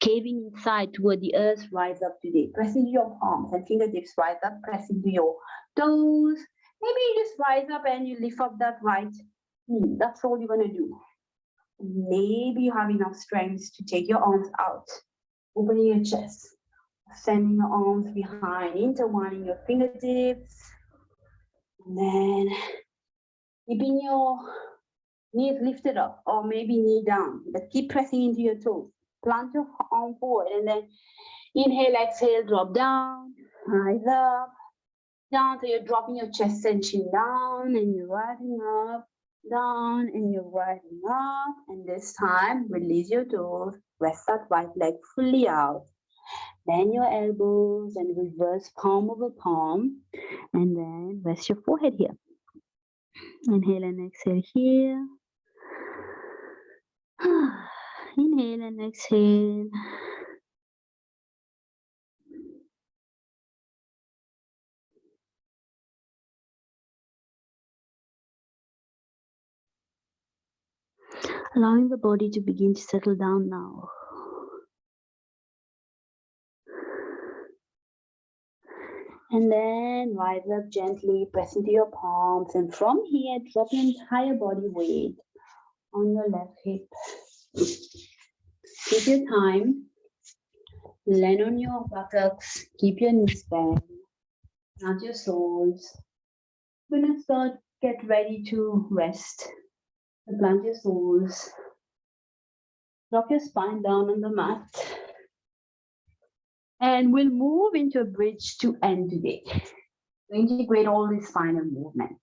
caving inside toward the earth, rise up today. Press into your palms and fingertips, rise up, press into your toes. Maybe you just rise up and you lift up that right knee. That's all you're going to do. Maybe you have enough strength to take your arms out, opening your chest, sending your arms behind, intertwining your fingertips, and then keeping your knees lifted up or maybe knee down, but keep pressing into your toes. Plant your arm forward and then inhale, exhale, drop down, rise up, down. So you're dropping your chest and chin down and you're rising up. down and you're rising up. And this time, release your toes, rest that right leg fully out. Bend your elbows and reverse palm over palm. And then rest your forehead here. Inhale and exhale here. Inhale and exhale. Allowing the body to begin to settle down now. And then rise up gently, press into your palms. And from here, drop your entire body weight on your left hip. Take your time. Land on your buttocks. Keep your knees bent. Plant your soles. When you start, get ready to rest. Plant your soles. Drop your spine down on the mat. And we'll move into a bridge to end today. Integrate all these final movements.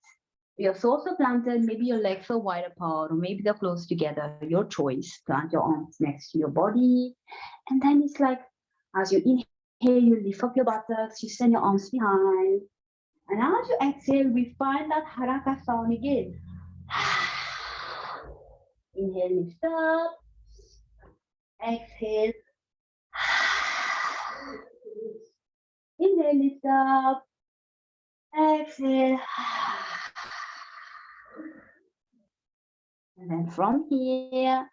Your soles are planted, maybe your legs are wide apart, or maybe they're close together, your choice. Plant your arms next to your body. And then it's like, as you inhale, you lift up your buttocks, you send your arms behind. And as you exhale, we find that haraka sound again. Inhale, lift up. Exhale. Inhale, lift up. Exhale. And then from here,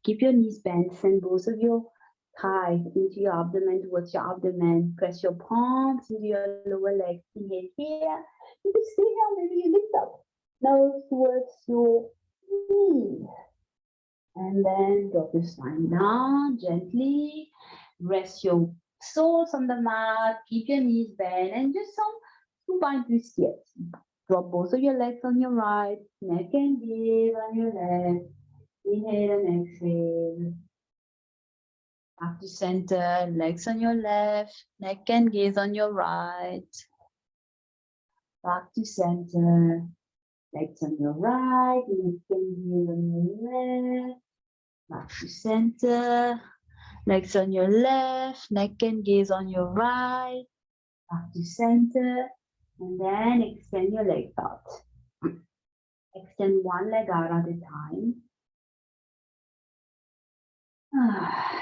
keep your knees bent, send both of your thighs into your abdomen, towards your abdomen. Press your palms into your lower legs. Inhale here. You can stay here, maybe you lift up. Nose towards your knees. And then drop your spine down gently. Rest your soles on the mat. Keep your knees bent and just some supine twist here. Drop both of your legs on your right, neck and gaze on your left. Inhale and exhale. Back to center, legs on your left, neck and gaze on your right. Back to center, legs on your right, neck and gaze on your left. Back to center, legs on your left, neck and gaze on your right. Back to center, and then extend your legs out. Extend one leg out at a time.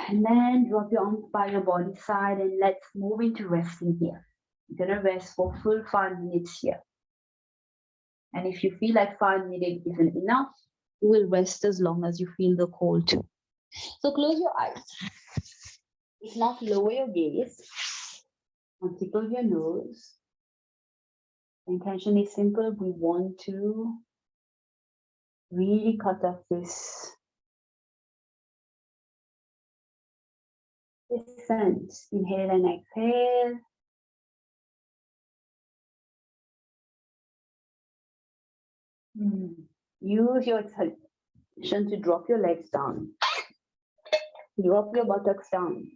And then drop your arms by your body side and let's move into resting here. You're gonna rest for full 5 minutes here. And if you feel like 5 minutes isn't enough, you will rest as long as you feel the cold too. So close your eyes. If not, lower your gaze and tickle your nose. The intention is simple. We want to really cut off this sense. Inhale and exhale. Use your exhalation to drop your legs down. Drop your buttocks down.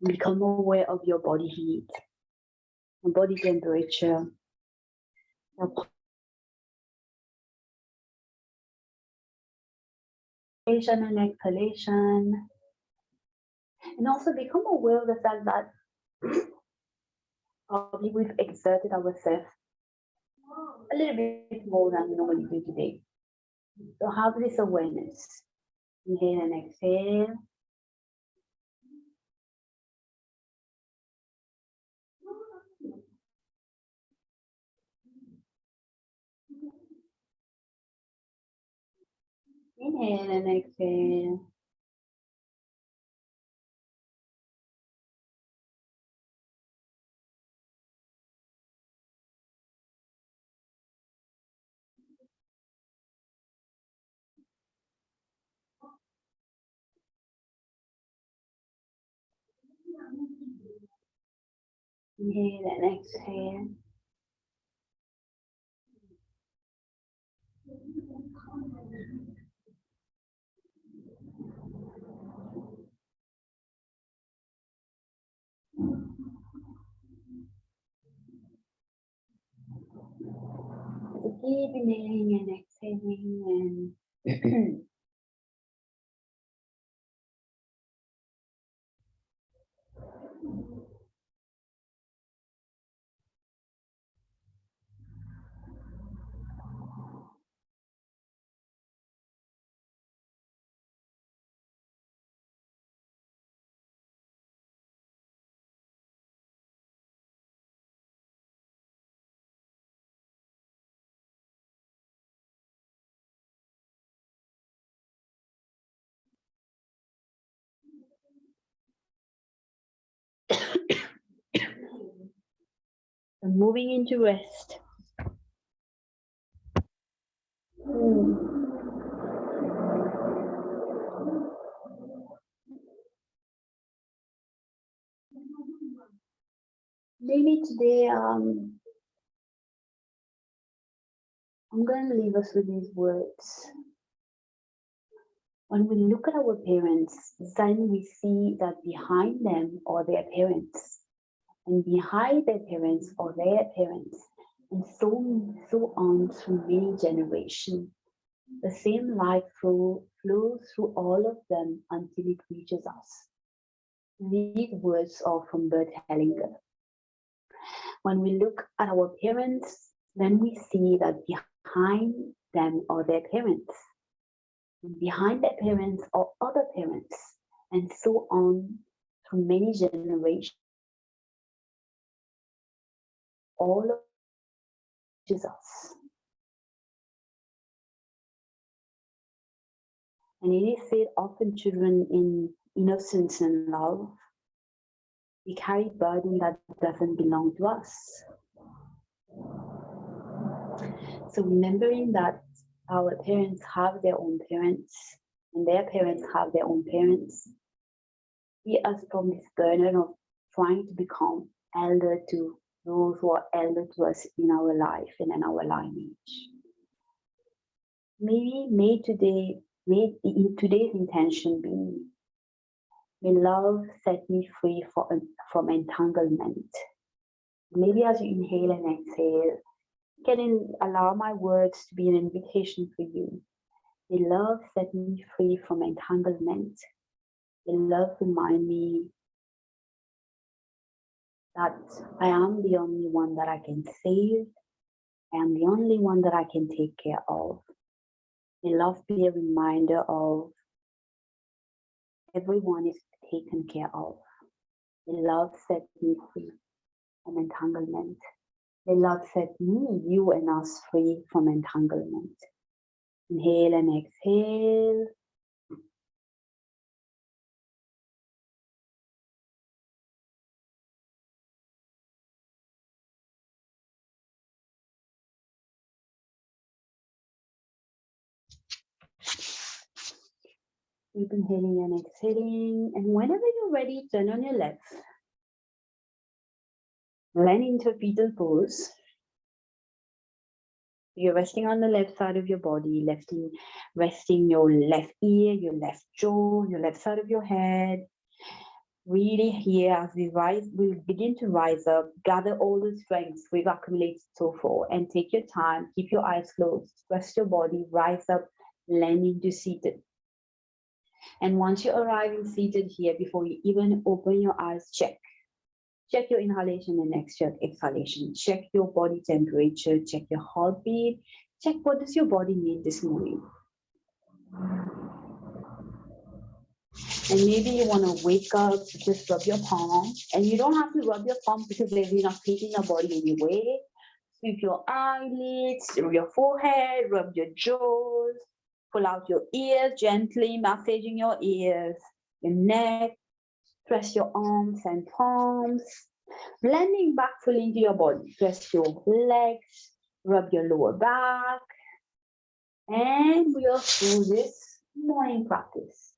Become aware of your body heat, your body temperature, your inhalation and exhalation. And also become aware of the fact that probably we've exerted ourselves a little bit more than we normally do today. So have this awareness. Inhale and exhale. Inhale and exhale. Inhale and exhale. Keep inhaling and exhaling and moving into rest. Maybe today I'm going to leave us with these words. When we look at our parents, then we see that behind them are their parents, and behind their parents are their parents, and so on through many generations. The same life flows through all of them until it reaches us. These words are from Bert Hellinger. When we look at our parents, then we see that behind them are their parents. And behind their parents are other parents, and so on through many generations. All of Jesus. And it is said often children in innocence and love, we carry a burden that doesn't belong to us. So remembering that our parents have their own parents and their parents have their own parents, free us from this burden of trying to become elder to those who are elder to us in our life and in our lineage. Maybe may today's intention be, may love set me free from entanglement. Maybe as you inhale and exhale, allow my words to be an invitation for you. May love set me free from entanglement. May love remind me that I am the only one that I can save. I am the only one that I can take care of. May love be a reminder of everyone is taken care of. May love set me free from entanglement. May love set me, you, and us free from entanglement. Inhale and exhale. Keep inhaling and exhaling. And whenever you're ready, turn on your left. Land into fetal pose. You're resting on the left side of your body, resting your left ear, your left jaw, your left side of your head. Really here as we'll begin to rise up, gather all the strengths we've accumulated so far, and take your time, keep your eyes closed, rest your body, rise up, land into seated. And once you arrive in seated here, before you even open your eyes, check your inhalation and exhalation. Check your body temperature, check your heartbeat, check what does your body need this morning. And maybe you want to wake up, just rub your palm. And you don't have to rub your palm because you're not hitting your body anyway. Sweep your eyelids, your forehead, rub your jaws, pull out your ears, gently massaging your ears, your neck, press your arms and palms, blending back fully into your body. Press your legs, rub your lower back, and we are through this morning practice.